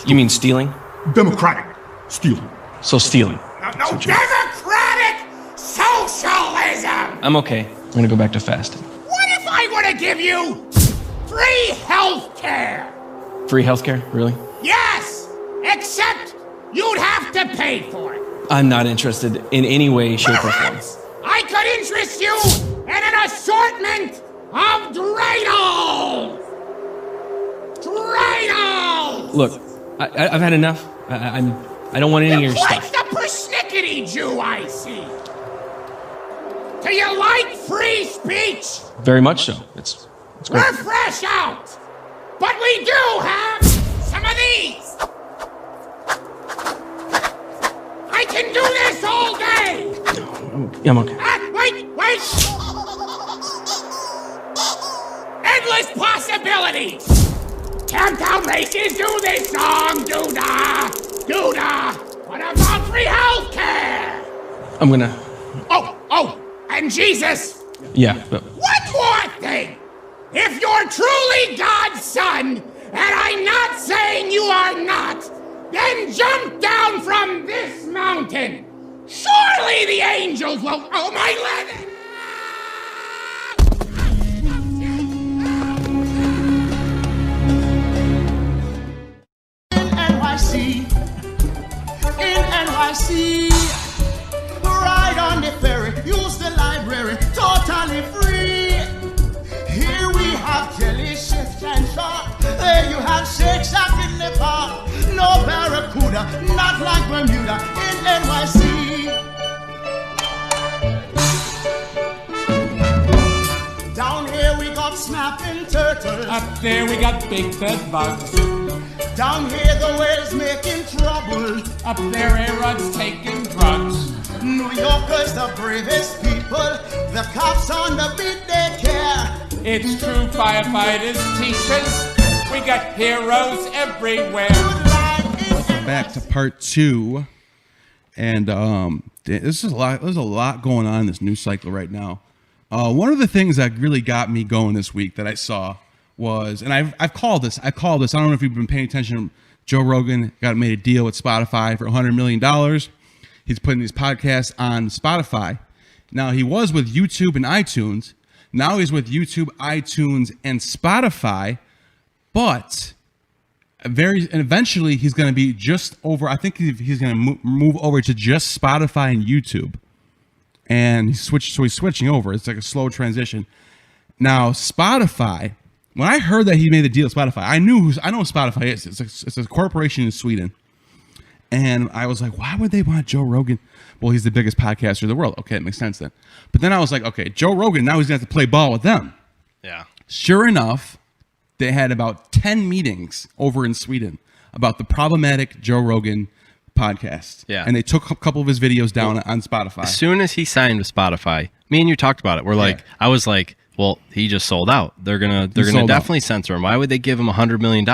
You mean stealing? Democratic stealing. So stealing. No, democratic socialism! I'm okay. I'm gonna go back to fasting. What if I were to give you free health care? Free healthcare? Really? Yes! Except you'd have to pay for it. I'm not interested in any way, shape, or form. I could interest you in an assortment of dreidels! Dreidels! Look, I've had enough. I don't want any of your You're stuff. like the persnickety Jew, I see. Do you like free speech? Very much so. It's great. We're fresh out, but we do have some of these. I can do this all day. Yeah, I'm okay. Wait. Endless possibilities. Countdown races do this song. Doo-dah. What about free health care? I'm gonna... Oh, and Jesus. Yeah, but... One more thing. If you're truly God's son, and I'm not saying you are not, then jump down from this mountain. Surely the angels will. Oh, my leg! In NYC, ride on the ferry, use the library, totally free. Here we have jelly, shift and shot. There you have Shake Shack in the park. No barracuda, not like Bermuda in NYC. Down here we got snapping turtles. Up there we got big bed bugs. Down here the whale's making trouble. Up there A-Rod's taking drugs. New Yorkers the bravest people. The cops on the beat they care. It's true, firefighters, teachers. We got heroes everywhere. Welcome back to part 2. And this is a lot. There's a lot going on in this news cycle right now. One of the things that really got me going this week that I saw was, and I've called this. I don't know if you've been paying attention. Joe Rogan made a deal with Spotify for $100 million. He's putting these podcasts on Spotify. Now he was with YouTube and iTunes. Now he's with YouTube, iTunes, and Spotify. But eventually he's going to be just over. I think he's going to move over to just Spotify and YouTube. And he's switching over. It's like a slow transition. Now Spotify. When I heard that he made a deal with Spotify, I know what Spotify is. It's a corporation in Sweden. And I was like, why would they want Joe Rogan? Well, he's the biggest podcaster in the world. Okay, it makes sense then. But then I was like, okay, Joe Rogan, now he's going to have to play ball with them. Yeah. Sure enough, they had about 10 meetings over in Sweden about the problematic Joe Rogan podcast. Yeah. And they took a couple of his videos down on Spotify. As soon as he signed with Spotify, me and you talked about it. We're like, I was like, well, he just sold out. They're gonna definitely censor him. Why would they give him $100 million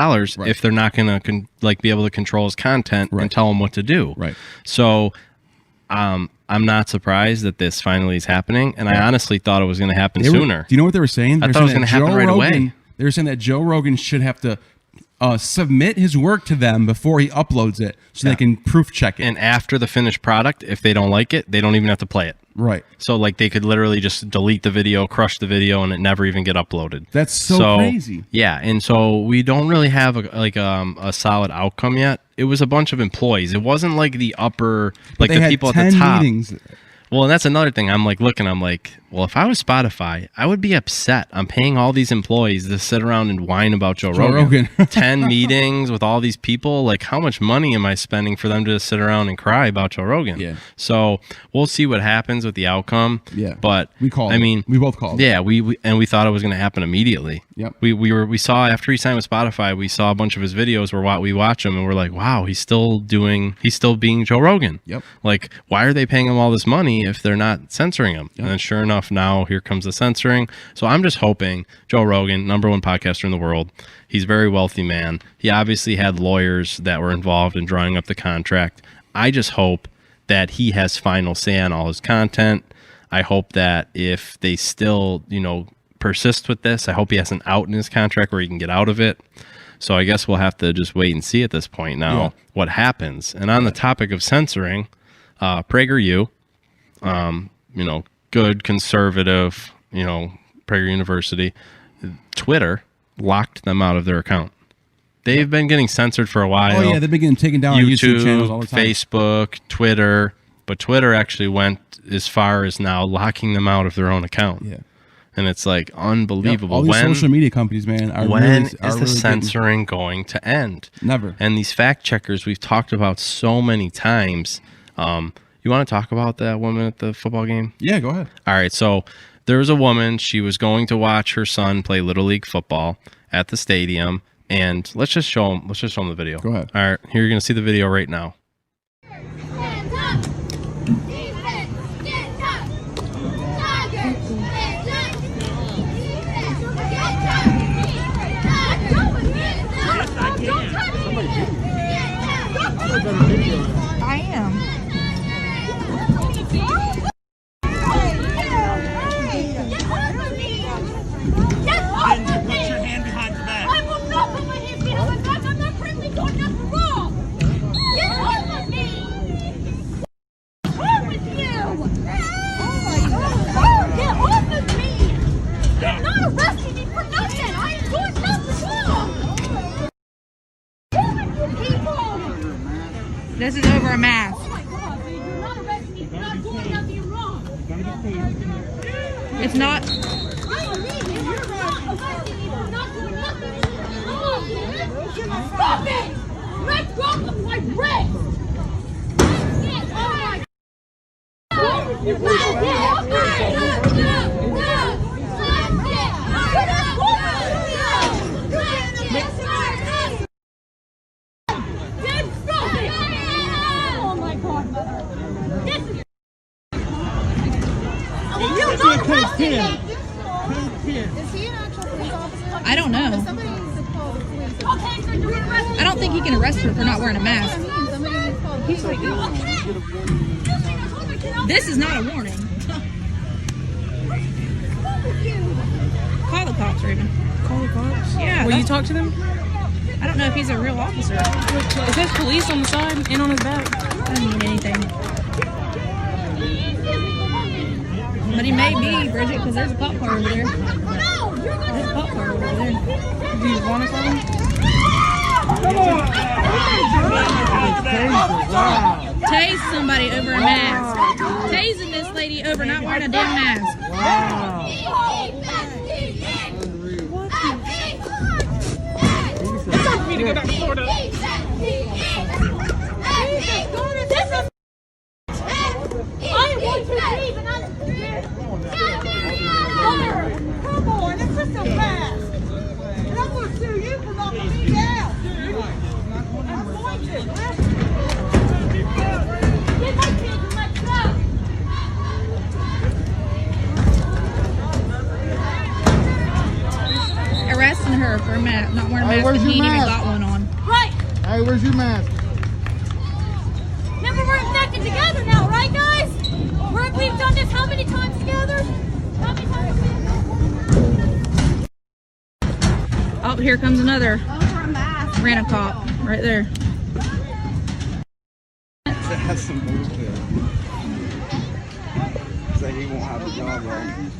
if they're not gonna be able to control his content and tell him what to do? Right. So, I'm not surprised that this finally is happening, and I honestly thought it was going to happen sooner. Do you know what they were saying? I thought it was going to happen right away. They were saying that Joe Rogan should have to submit his work to them before he uploads it, so they can proof check it. And after the finished product, if they don't like it, they don't even have to play it. Right. So like they could literally just delete the video, crush the video, and it never even get uploaded. That's so crazy. Yeah, and so we don't really have a solid outcome yet. It was a bunch of employees. It wasn't like the upper, like the people at the top. Meetings. Well, and that's another thing. I'm like looking, I'm like, well, if I was Spotify, I would be upset. I'm paying all these employees to sit around and whine about Joe Rogan. 10 meetings with all these people. Like, how much money am I spending for them to sit around and cry about Joe Rogan? Yeah. So we'll see what happens with the outcome. Yeah. But we called. We both called. Yeah. We thought it was going to happen immediately. Yep. We saw after he signed with Spotify, we saw a bunch of his videos where we watch him and we're like, wow, he's still being Joe Rogan. Yep. Like, why are they paying him all this money if they're not censoring him? Yep. And then sure enough, now here comes the censoring. So I'm just hoping Joe Rogan, #1 podcaster in the world, he's a very wealthy man. He obviously had lawyers that were involved in drawing up the contract. I just hope that he has final say on all his content. I hope that if they still, persist with this, I hope he has an out in his contract where he can get out of it. So I guess we'll have to just wait and see at this point now what happens. And on the topic of censoring, PragerU, good conservative, Prager University, Twitter locked them out of their account. They've been getting censored for a while. Oh yeah, they've been getting taken down on YouTube channels all the time. Facebook, Twitter, but Twitter actually went as far as now locking them out of their own account. Yeah. And it's like unbelievable. All these social media companies, man, is the censoring going to end? Never. And these fact checkers we've talked about so many times. You want to talk about that woman at the football game? Yeah, go ahead. All right. So there was a woman. She was going to watch her son play Little League football at the stadium. And let's just show him the video. Go ahead. All right. Here you're going to see the video right now. I am. I don't know. I don't think he can arrest her for not wearing a mask. This is not a warning. Call the cops, Raven. Call the cops? Yeah. Will you talk to them? I don't know if he's a real officer. It says police on the side and on his back. Doesn't mean anything. But he may be, Bridget, because there's a cop car over there. There's a cop car over there. Do you want to call him? Tase somebody over a mask. Tasing this lady over not wearing a damn mask. It's time for me to go back to Florida. Come on, it's just a mask. And I'm going to sue you for knocking me down, dude. I'm going to. Get my kids and let's go. Arresting her for a mask, not wearing a mask, but he ain't even got one on. Right. Hey, where's your mask? Remember, we're infected together now, right, guys? We've done this how many times together? How many times together? Oh, here comes another rent-a-cop right there. That's some bullshit. Say he won't have the job wrong.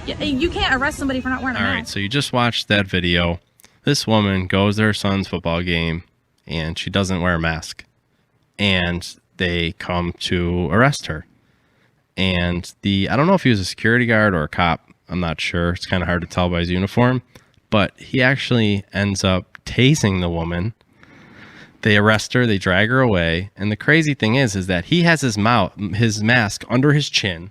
Yeah, you can't arrest somebody for not wearing a All mask. right, so you just watched that video. This woman goes to her son's football game, and she doesn't wear a mask. And they come to arrest her. And I don't know if he was a security guard or a cop. I'm not sure. It's kind of hard to tell by his uniform. But he actually ends up tasing the woman. They arrest her. They drag her away. And the crazy thing is that he has his mask under his chin.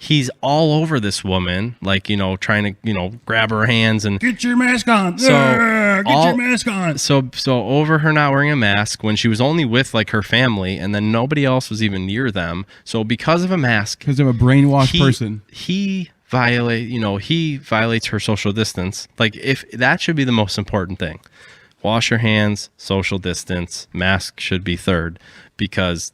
He's all over this woman, like, trying to, grab her hands and Get your mask on. So Get your mask on. So over her not wearing a mask when she was only with like her family, and then nobody else was even near them. So because of a mask, Because of a brainwashed person. he violates her social distance. Like, if that should be the most important thing. Wash your hands, social distance, mask should be third, because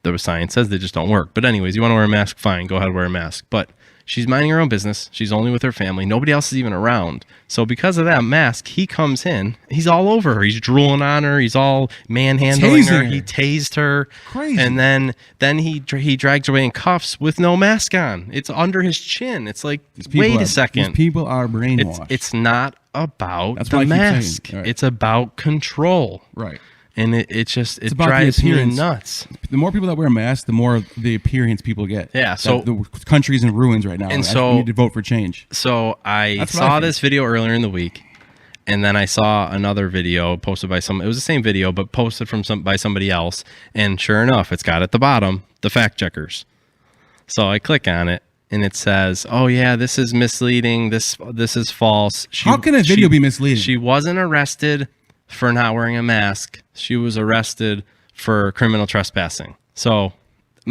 the science says they just don't work. But anyways, you want to wear a mask, fine, go ahead and wear a mask. But she's minding her own business. She's only with her family. Nobody else is even around. So because of that mask, he comes in. He's all over her. He's drooling on her. He's all manhandling her. He tased her. Crazy. And then he drags her away in cuffs with no mask on. It's under his chin. It's like, wait a second. These people are brainwashed. It's not about That's the what I keep mask. saying. Right. It's about control. Right. And it about drives the me appearance. nuts. The more people that wear masks, the more the appearance people get. Yeah, so the country's in ruins right now. And we need to vote for change. So I That's what I saw think. this video earlier in the week, and then I saw another video posted by someone. It was the same video, but posted by somebody else. And sure enough, it's got at the bottom the fact checkers. So I click on it, and it says, "Oh yeah, this is misleading. This is false." How can a video be misleading? She wasn't arrested for not wearing a mask. She was arrested for criminal trespassing. So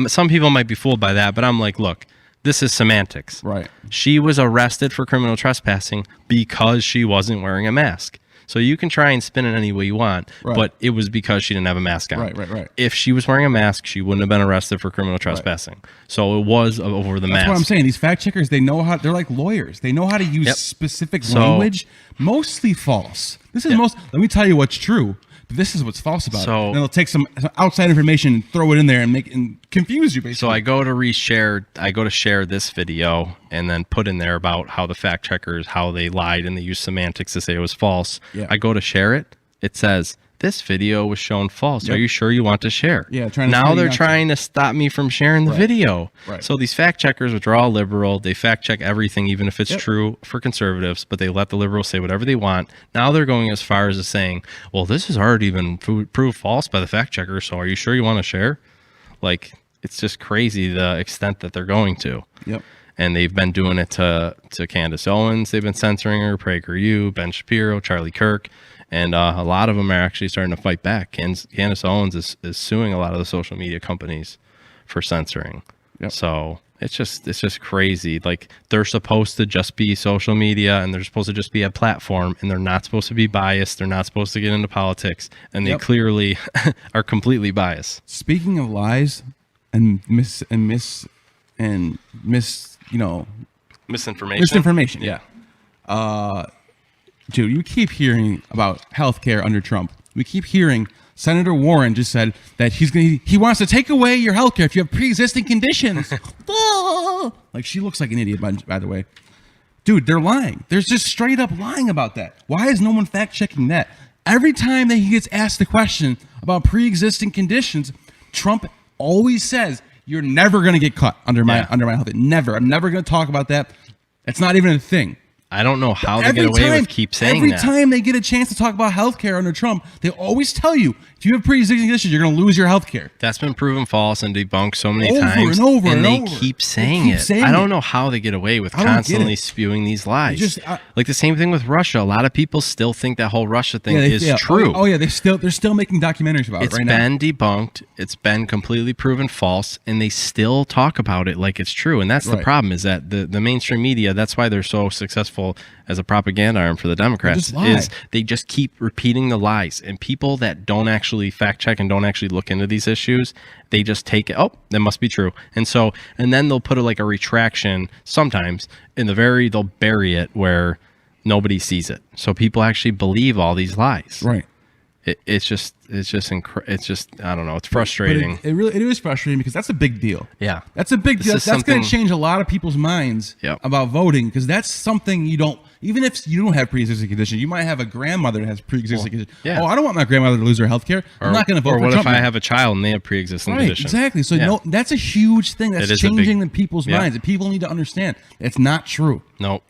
some people might be fooled by that, but I'm like, look, this is semantics. Right. She was arrested for criminal trespassing because she wasn't wearing a mask. So you can try and spin it any way you want, Right. but it was because she didn't have a mask on. Right. If she was wearing a mask, she wouldn't have been arrested for criminal trespassing. So it was over the mask. That's what I'm saying. These fact checkers, they're like lawyers. They know how to use Yep. specific language, mostly false. This is let me tell you what's true, but this is what's false about it. And they'll take some outside information and throw it in there and confuse you, basically. So I go to share this video and then put in there about how the fact checkers, how they lied and they used semantics to say it was false. Yeah. I go to share it. It says, this video was shown false. Yep. Are you sure you want to share? Yeah, now they're trying to stop me from sharing the video. Right. So these fact checkers, which are all liberal, they fact check everything, even if it's Yep. true for conservatives, but they let the liberals say whatever they want. Now they're going as far as saying, well, this has already been proved false by the fact checker, so are you sure you want to share? Like, it's just crazy the extent that they're going to. Yep. And they've been doing it to Candace Owens. They've been censoring her, PragerU, Ben Shapiro, Charlie Kirk. And a lot of them are actually starting to fight back. Candace Owens is suing a lot of the social media companies for censoring. Yep. So It's just crazy. Like, they're supposed to just be social media, and they're supposed to just be a platform, and they're not supposed to be biased. They're not supposed to get into politics, and they clearly are completely biased. Speaking of lies and misinformation. Misinformation. Yeah. Dude, you keep hearing about healthcare under Trump. We keep hearing Senator Warren just said that he wants to take away your healthcare if you have pre-existing conditions. Like, she looks like an idiot, by the way. Dude, they're lying. They're just straight up lying about that. Why is no one fact checking that? Every time that he gets asked the question about pre-existing conditions, Trump always says, "You're never going to get cut under my health. Never. I'm never going to talk about that. It's not even a thing." I don't know how they get away with keep saying that. Every time they get a chance to talk about healthcare under Trump, they always tell you, if you have pre-existing conditions, you're going to lose your healthcare. That's been proven false and debunked so many times. And they keep saying it. I don't know how they get away with constantly spewing these lies. Like the same thing with Russia. A lot of people still think that whole Russia thing is true. Oh yeah, they're still making documentaries about it right now. It's been debunked. It's been completely proven false, and they still talk about it like it's true. And that's the problem, is that the mainstream media, that's why they're so successful as a propaganda arm for the Democrats, is they just keep repeating the lies. And people that don't actually fact check and don't actually look into these issues, they just take it, oh, that must be true. And then they'll put a retraction sometimes they'll bury it where nobody sees it. So people actually believe all these lies. Right. It's just I don't know. It's frustrating. It is frustrating because that's a big deal. Yeah, that's a big deal. That's going to change a lot of people's minds about voting, because that's something you don't. Even if you don't have pre-existing condition, you might have a grandmother that has pre-existing condition. Yeah. Oh, I don't want my grandmother to lose her health care. I'm not going to vote for Trump. Or what if I have a child and they have pre-existing condition? Exactly. So that's a huge thing. That's changing the people's minds. And people need to understand it's not true. Nope.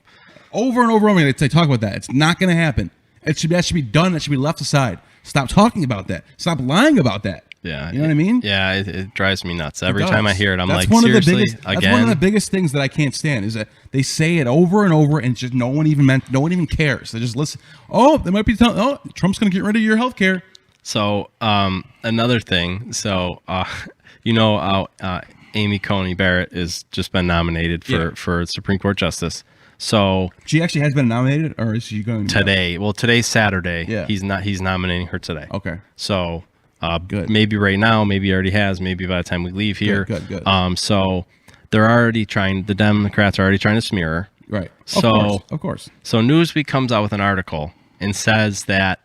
Over and over again, they talk about that. It's not going to happen. That should be done. That should be left aside. Stop talking about that. Stop lying about that. Yeah. You know what I mean? Yeah, it drives me nuts. Every time I hear it, I'm like, seriously, again? That's one of the biggest things that I can't stand, is that they say it over and over, and just no one even cares. They just listen. Oh, they might be telling, oh, Trump's going to get rid of your health care. So another thing. So, Amy Coney Barrett has just been nominated for Supreme Court Justice. So she actually has been nominated, or is she going today? Well, today's Saturday. Yeah. He's nominating her today. Okay. So good. Maybe right now, maybe he already has, maybe by the time we leave here. Good. So they're already the Democrats are already trying to smear her. Right. So of course. So Newsweek comes out with an article and says that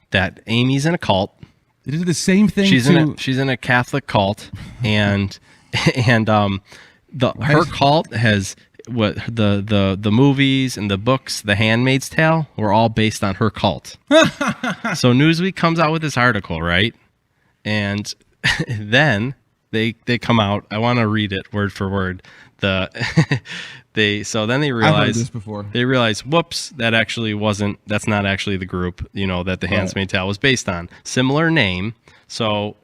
that Amy's in a cult. They did the same thing. She's in a Catholic cult, and her cult has the movies and the books, The Handmaid's Tale, were all based on her cult. So Newsweek comes out with this article, right? And then they come out. I want to read it word for word. Then they realize, I've heard this before. They realize, whoops, that's not actually the group, that The Handmaid's Tale was based on. Similar name. So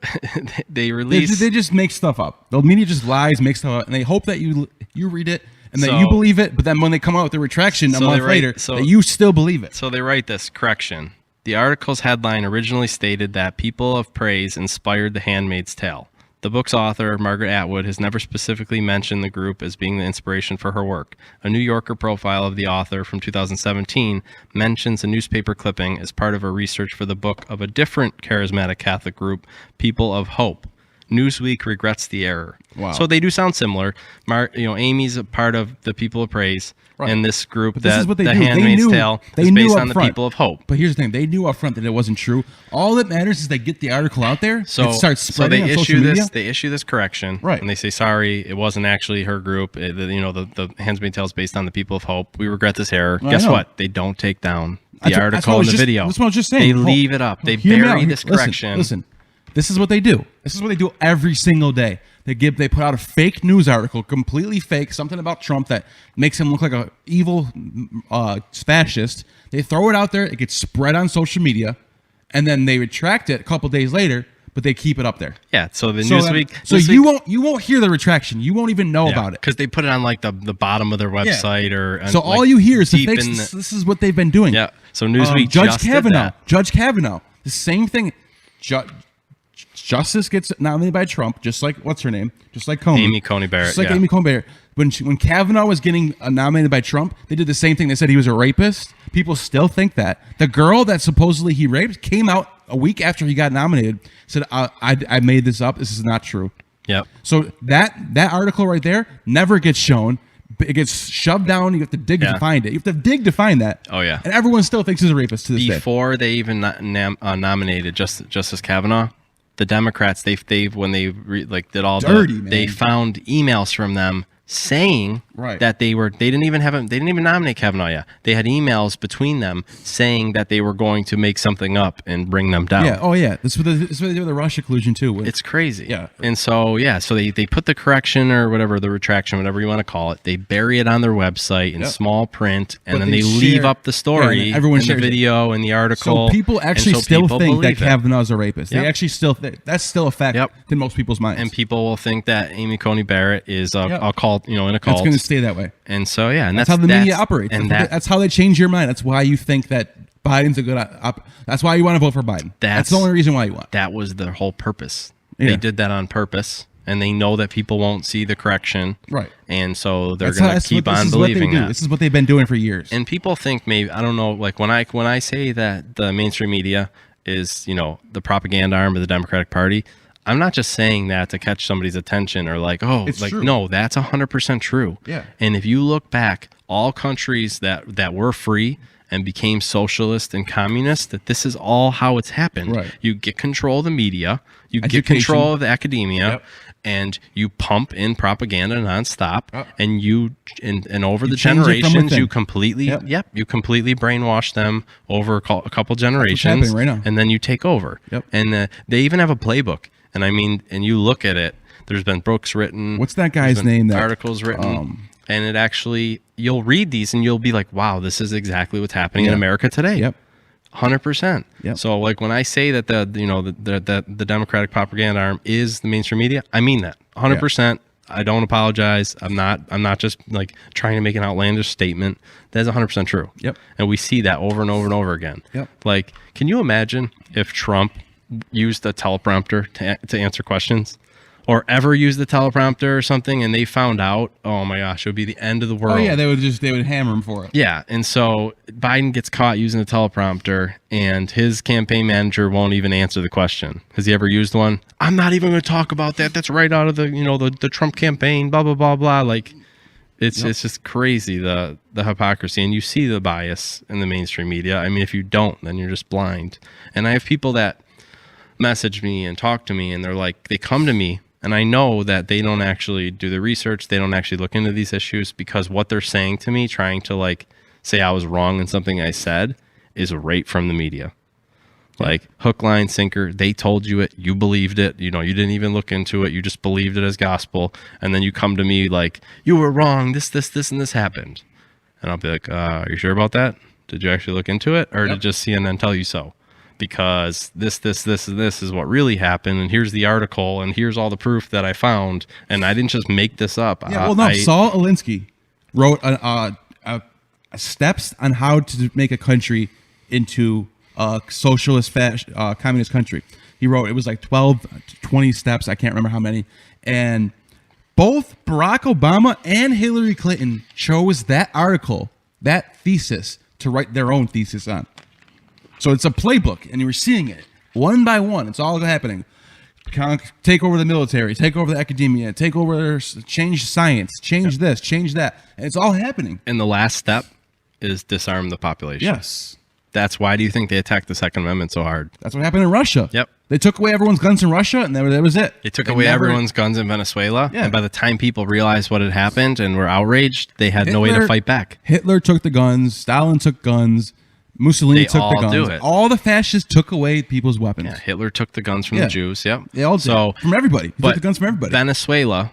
they release. They just make stuff up. The media just lies, makes stuff up, and they hope that you read it and that you believe it. But then when they come out with the retraction a month later, that you still believe it. So they write this correction. The article's headline originally stated that People of Praise inspired The Handmaid's Tale. The book's author, Margaret Atwood, has never specifically mentioned the group as being the inspiration for her work. A New Yorker profile of the author from 2017 mentions a newspaper clipping as part of her research for the book of a different charismatic Catholic group, People of Hope. Newsweek regrets the error. Wow. So they do sound similar. Amy's a part of the People of Praise, and this group, The Handmaid's Tale, is based on the People of Hope. But here's the thing. They knew up front that it wasn't true. All that matters is they get the article out there, it starts spreading on social media. They issue this correction, right? And they say, sorry, it wasn't actually her group. The Handmaid's Tale is based on the People of Hope. We regret this error. Guess what? They don't take down the article and the video. That's what I was just saying. They leave it up. They bury this correction. Listen. This is what they do. This is what they do every single day. They put out a fake news article, completely fake, something about Trump that makes him look like an evil fascist. They throw it out there. It gets spread on social media, and then they retract it a couple days later. But they keep it up there. Yeah. So Newsweek. So you won't hear the retraction. You won't even know about it because they put it on like the bottom of their website or. So all you hear is the fakes. This is what they've been doing. Yeah. So Newsweek. Judge Kavanaugh. The same thing. Justice gets nominated by Trump, just like what's her name, just like Coney, Amy Coney Barrett, just like yeah. Amy Coney Barrett. When Kavanaugh was getting nominated by Trump, they did the same thing. They said he was a rapist. People still think that. The girl that supposedly he raped came out a week after he got nominated, said, "I made this up. This is not true." Yep. So that article right there never gets shown. It gets shoved down. You have to dig to find it. You have to dig to find that. Oh yeah. And everyone still thinks he's a rapist to this day. Before they even nominated Justice Kavanaugh, the Democrats they when they did all Dirty, the man. they found emails from them saying that they didn't even nominate Kavanaugh yet. They had emails between them saying that they were going to make something up and bring them down. Yeah. Oh yeah. That's what they do with the Russia collusion too. It's crazy. Yeah. And so they put the correction or whatever, the retraction, whatever you want to call it. They bury it on their website in small print, and then they leave up the story, and everyone in the shares video and the article. So people actually still think that believe it. Kavanaugh's a rapist. Yep. They actually that's still a fact in most people's minds. And people will think that Amy Coney Barrett is a cult, in a cult. It's going to stay that way. And so and that's how the media operates. And that's how they change your mind. That's why you think that Biden's a good that's why you want to vote for Biden. That's the only reason why you want. That was their whole purpose. Yeah. They did that on purpose, and they know that people won't see the correction. Right. And so they're going to keep on believing that. This is what they've been doing for years. And people think maybe, I don't know, like when I say that the mainstream media is, the propaganda arm of the Democratic Party, I'm not just saying that to catch somebody's attention or true. No, that's 100% true. Yeah. And if you look back, all countries that were free and became socialist and communist, that this is all how it's happened. Right. You get control of the media, you get Education. control of the academia, Yep. and you pump in propaganda nonstop, Yep. and over the change it from generations, within. you completely you completely brainwash them over a couple generations, happening right now. and then you take over. Yep. And they even have a playbook. And and you look at it, there's been books written. What's that guy's name? Articles written. And it actually, you'll read these and you'll be like, wow, this is exactly what's happening in America today. Yep. 100%. Yep. So when I say that the Democratic propaganda arm is the mainstream media, I mean that 100%. I don't apologize. I'm not just trying to make an outlandish statement. That's 100% true. Yep. And we see that over and over and over again. Yep. Can you imagine if Trump used a teleprompter to answer questions, or ever used the teleprompter or something, and they found out? Oh my gosh, it would be the end of the world. Oh yeah, they would hammer him for it. Yeah, and so Biden gets caught using a teleprompter, and his campaign manager won't even answer the question. Has he ever used one? I'm not even going to talk about that. That's right out of the Trump campaign. Blah blah blah blah. It's just crazy the hypocrisy, and you see the bias in the mainstream media. I mean, if you don't, then you're just blind. And I have people that message me and talk to me, and they come to me, and I know that they don't actually do the research. They don't actually look into these issues, because what they're saying to me, trying to say I was wrong in something I said, is right from the media. Hook, line, sinker. They told you it. You believed it. You didn't even look into it. You just believed it as gospel. And then you come to me you were wrong. This, and this happened. And I'll be like, are you sure about that? Did you actually look into it? Or did just CNN tell you so? Because this is what really happened, and here's the article, and here's all the proof that I found, and I didn't just make this up. Yeah, Saul Alinsky wrote steps on how to make a country into a socialist, communist country. He wrote, it was 12, 20 steps, I can't remember how many, and both Barack Obama and Hillary Clinton chose that article, that thesis, to write their own thesis on. So it's a playbook, and you're seeing it one by one. It's all happening. Take over the military, take over the academia, change science, change this, change that. And it's all happening. And the last step is disarm the population. Yes. That's why do you think they attacked the Second Amendment so hard? That's what happened in Russia. Yep. They took away everyone's guns in Russia, and that was it. They took away everyone's guns in Venezuela. Yeah. And by the time people realized what had happened and were outraged, they had no way to fight back. Hitler took the guns. Stalin took guns. Mussolini took the guns. All the fascists took away people's weapons. Yeah, Hitler took the guns from the Jews. Yep. They all did. From everybody. He took the guns from everybody. Venezuela,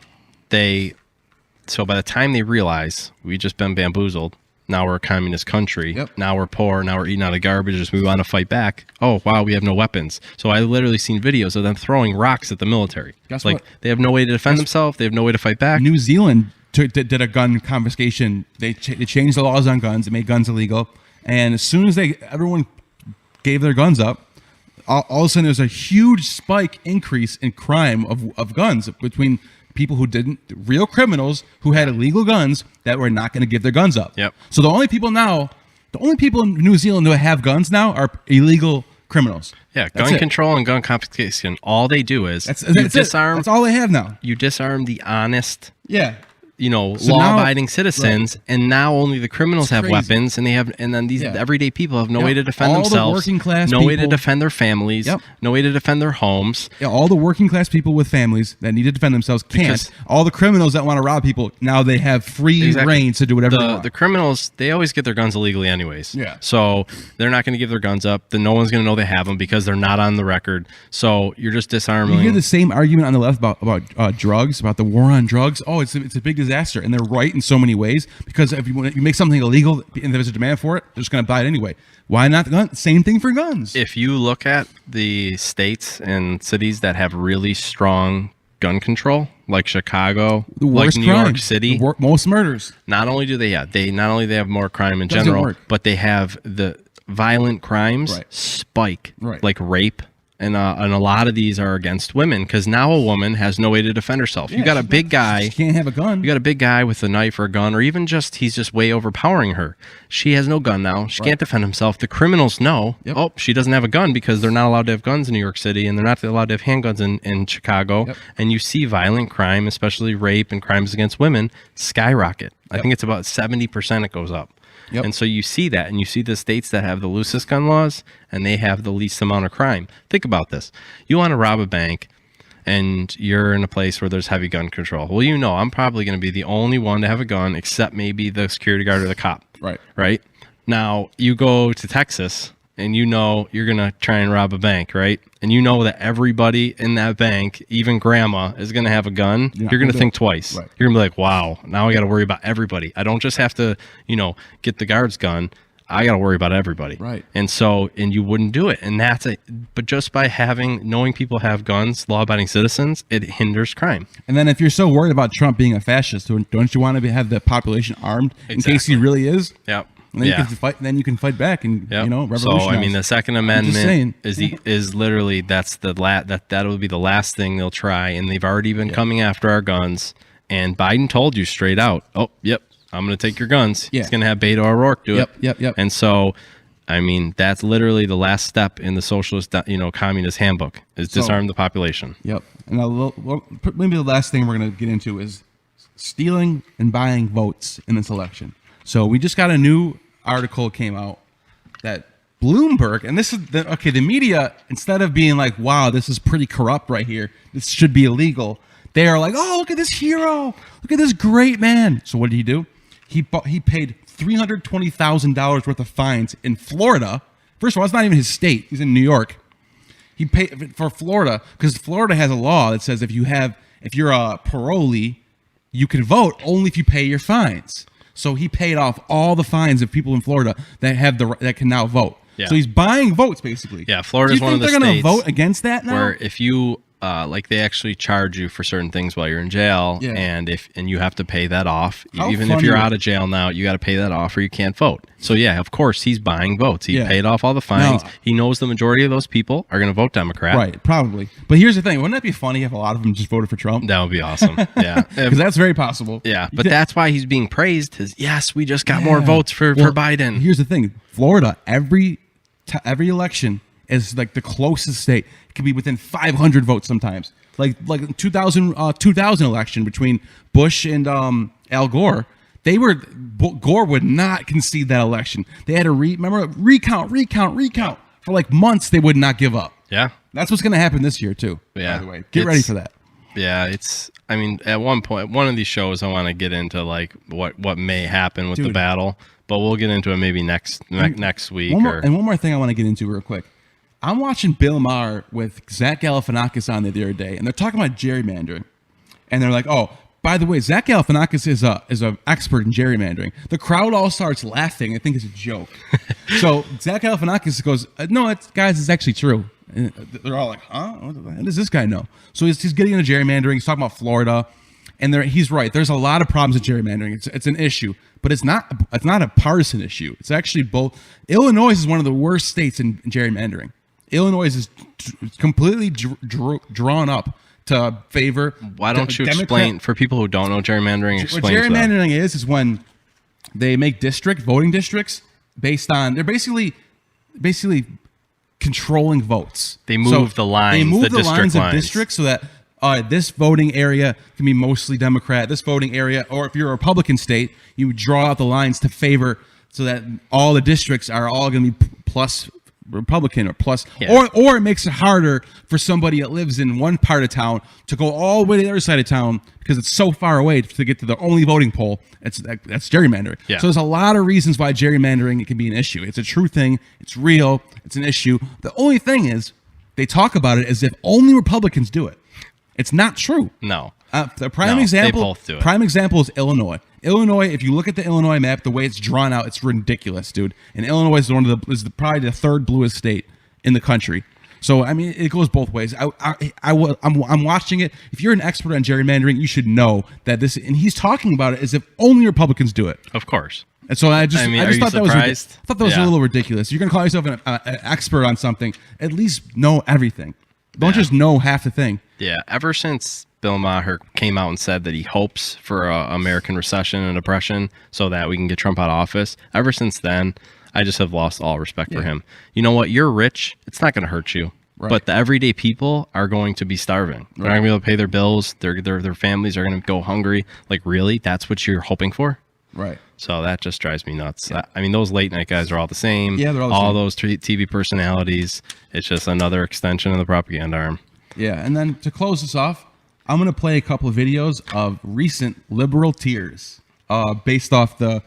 so by the time they realize we've just been bamboozled, now we're a communist country. Yep. Now we're poor. Now we're eating out of garbage. We want to fight back. Oh, wow, we have no weapons. So I literally seen videos of them throwing rocks at the military. Guess what? They have no way to defend themselves. They have no way to fight back. New Zealand did a gun confiscation. They changed the laws on guns. They made guns illegal. And as soon as everyone gave their guns up, all of a sudden there's a huge spike increase in crime of guns between people who didn't, real criminals who had illegal guns that were not going to give their guns up. Yep. So the only people in New Zealand who have guns now are illegal criminals. Yeah, gun control and gun confiscation. All they do is disarm. That's all they have now. You disarm the honest. Yeah. So law-abiding citizens, and now only the criminals have weapons, and then these everyday people have no way to defend themselves. The working class no way to defend their families. No way to defend their homes. Yeah, all the working class people with families that need to defend themselves can't. Because all the criminals that want to rob people, now they have free reign to do whatever they want. The criminals, they always get their guns illegally anyways. Yeah. So they're not going to give their guns up. Then no one's going to know they have them because they're not on the record. So you're just disarming. You hear the same argument on the left about drugs, about the war on drugs. Oh, it's a big disaster, and they're right in so many ways, because if you make something illegal and there's a demand for it, they're just going to buy it anyway. Why not the gun? Same thing for guns. If you look at the states and cities that have really strong gun control, like Chicago, like New York City, most murders. Not only do they have more crime in general, but they have the violent crimes spike, like rape. And a lot of these are against women, because now a woman has no way to defend herself. You got a big guy. She can't have a gun. You got a big guy with a knife or a gun, or even he's just way overpowering her. She has no gun now. She can't defend himself. The criminals know, oh, she doesn't have a gun, because they're not allowed to have guns in New York City, and they're not allowed to have handguns in Chicago. And you see violent crime, especially rape and crimes against women, skyrocket. I think it's about 70% it goes up. And so you see that, and you see the states that have the loosest gun laws, and they have the least amount of crime. Think about this. You want to rob a bank, and you're in a place where there's heavy gun control. Well, I'm probably going to be the only one to have a gun, except maybe the security guard or the cop. Right? Now, you go to Texas, and you're going to try and rob a bank, right? And you know that everybody in that bank, even grandma, is going to have a gun. You're going to think twice. You're going to be like, wow, now I got to worry about everybody. I don't just have to, get the guard's gun. I got to worry about everybody. And you wouldn't do it. And but just by knowing people have guns, law-abiding citizens, it hinders crime. And then if you're so worried about Trump being a fascist, don't you want to have the population armed in case he really is? Yep. And then you can fight back and revolutionize. So I mean, the Second Amendment is literally that will be the last thing they'll try, and they've already been coming after our guns. And Biden told you straight out, oh, yep, I'm going to take your guns. He's going to have Beto O'Rourke do it. Yep. And so, I mean, that's literally the last step in the socialist, communist handbook is disarm the population. Yep. And maybe the last thing we're going to get into is stealing and buying votes in this election. So we just got a new article came out that Bloomberg, and this is the media, instead of being like, wow, this is pretty corrupt right here, this should be illegal, they are like, oh, look at this hero, look at this great man. So what did he do? He paid $320,000 worth of fines in Florida. First of all, it's not even his state. He's in New York. He paid for Florida because Florida has a law that says if you're a parolee, you can vote only if you pay your fines. So he paid off all the fines of people in Florida that can now vote. So he's buying votes basically. Yeah, Florida's one of the states. Do you think they're going to vote against that now? Where if you they actually charge you for certain things while you're in jail, and you have to pay that off. Even if you're out of jail now, you got to pay that off, or you can't vote. So yeah, of course he's buying votes. He paid off all the fines. No. He knows the majority of those people are going to vote Democrat. Right, probably. But here's the thing: wouldn't that be funny if a lot of them just voted for Trump? That would be awesome. Yeah, because that's very possible. Yeah, but that's why he's being praised. Yes, we just got more votes for Biden. Here's the thing: Florida, every election is like the closest state. It can be within 500 votes sometimes. Like 2000 election between Bush and Al Gore. Gore would not concede that election. They had to recount for like months. They would not give up. Yeah, that's what's going to happen this year too. Yeah, by the way, get ready for that. Yeah, I mean, at one point, one of these shows, I want to get into like what may happen with the battle, but we'll get into it maybe next week. One more thing I want to get into real quick. I'm watching Bill Maher with Zach Galifianakis on the other day, and they're talking about gerrymandering, and they're like, "Oh, by the way, Zach Galifianakis is an expert in gerrymandering." The crowd all starts laughing. I think it's a joke. So Zach Galifianakis goes, "No, it's actually true." And they're all like, "Huh? What does this guy know?" So he's getting into gerrymandering. He's talking about Florida, and he's right. There's a lot of problems with gerrymandering. It's an issue, but it's not a partisan issue. It's actually both. Illinois is one of the worst states in gerrymandering. Illinois is completely drawn up to favor. Why don't you explain for people who don't know gerrymandering? What gerrymandering is when they make voting districts based on they're basically controlling votes. They move the lines. They move the lines of lines. districts so that this voting area can be mostly Democrat. This voting area, or if you're a Republican state, you draw out the lines to favor so that all the districts are all going to be plus Republican or plus, or it makes it harder for somebody that lives in one part of town to go all the way to the other side of town because it's so far away to get to the only voting poll. That's gerrymandering. Yeah. So there's a lot of reasons why gerrymandering can be an issue. It's a true thing. It's real. It's an issue. The only thing is they talk about it as if only Republicans do it. It's not true. No. The prime example. They both do it. Prime example is Illinois. Illinois, if you look at the Illinois map, the way it's drawn out, it's ridiculous, dude. And Illinois is probably the third bluest state in the country. So I mean, it goes both ways. I'm watching it. If you're an expert on gerrymandering, you should know that this. And he's talking about it as if only Republicans do it. Of course. And so I just thought that was a little ridiculous. You're gonna call yourself an expert on something. At least know everything. Don't just know half the thing. Yeah. Ever since Bill Maher came out and said that he hopes for an American recession and depression so that we can get Trump out of office, ever since then, I just have lost all respect for him. You know what? You're rich. It's not going to hurt you. Right. But the everyday people are going to be starving. They're not going to be able to pay their bills. Their families are going to go hungry. Like, really? That's what you're hoping for? Right. So that just drives me nuts. Yeah. I mean, those late night guys are all the same. Yeah, they're all the same. same. Those TV personalities. It's just another extension of the propaganda arm. Yeah, and then to close this off, I'm going to play a couple of videos of recent liberal tears based off the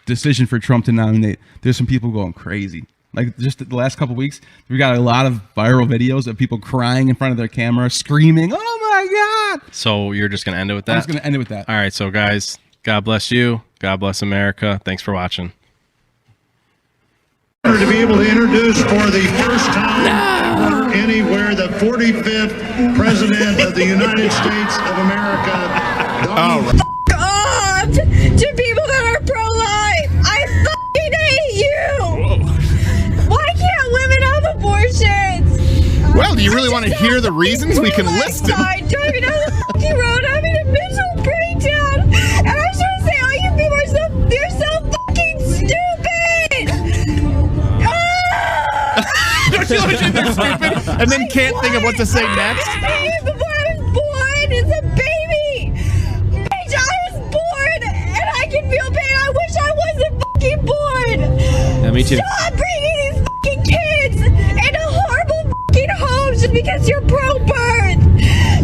decision for Trump to nominate. There's some people going crazy. Like just the last couple of weeks, we got a lot of viral videos of people crying in front of their camera, screaming, "Oh my God!" So you're just going to end it with that? I'm just going to end it with that. All right, so guys, God bless you. God bless America. Thanks for watching. To be able to introduce for the first time anywhere the 45th President of the United States of America. God to people that are pro-life. I fucking hate you. Why can't women have abortions? Well, do you really want to hear the reasons? We can list them. I'm driving down the fucking road having a mental breakdown. And I was trying to say, all you people are they're so fucking stupid. Don't you think they're stupid and then can't think of what to say next? Before I was born, it's a baby. Bitch, I was born and I can feel pain. I wish I wasn't fucking born. Yeah, me too. Stop bringing these fucking kids into horrible fucking homes just because you're pro-birth.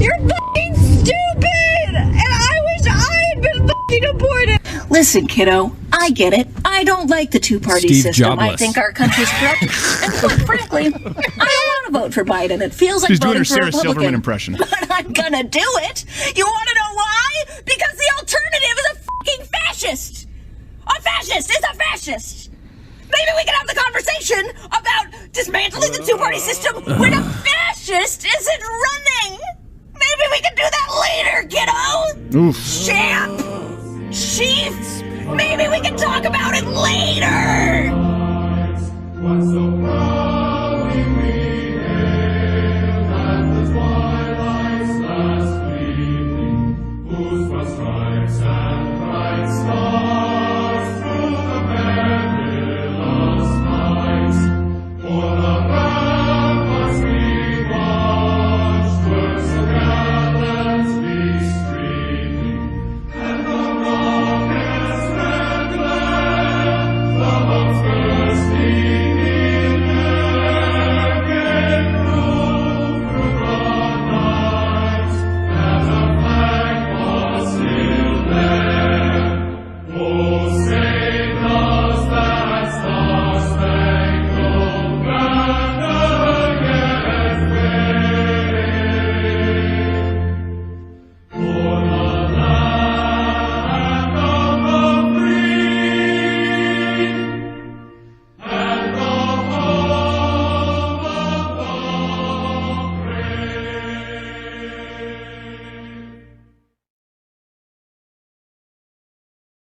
You're fucking stupid. And I wish I had been fucking aborted. Listen, kiddo, I get it. I don't like the two-party Steve system. Jobless. I think our country's corrupt. And quite frankly, I don't want to vote for Biden. It feels like She's doing voting her for a Sarah Republican. Silverman impression. But I'm gonna do it. You want to know why? Because the alternative is a fucking fascist. A fascist is a fascist. Maybe we can have the conversation about dismantling the two-party system when a fascist isn't running. Maybe we can do that later, kiddo. Oof. Champ. Chief. Maybe we can talk about it later.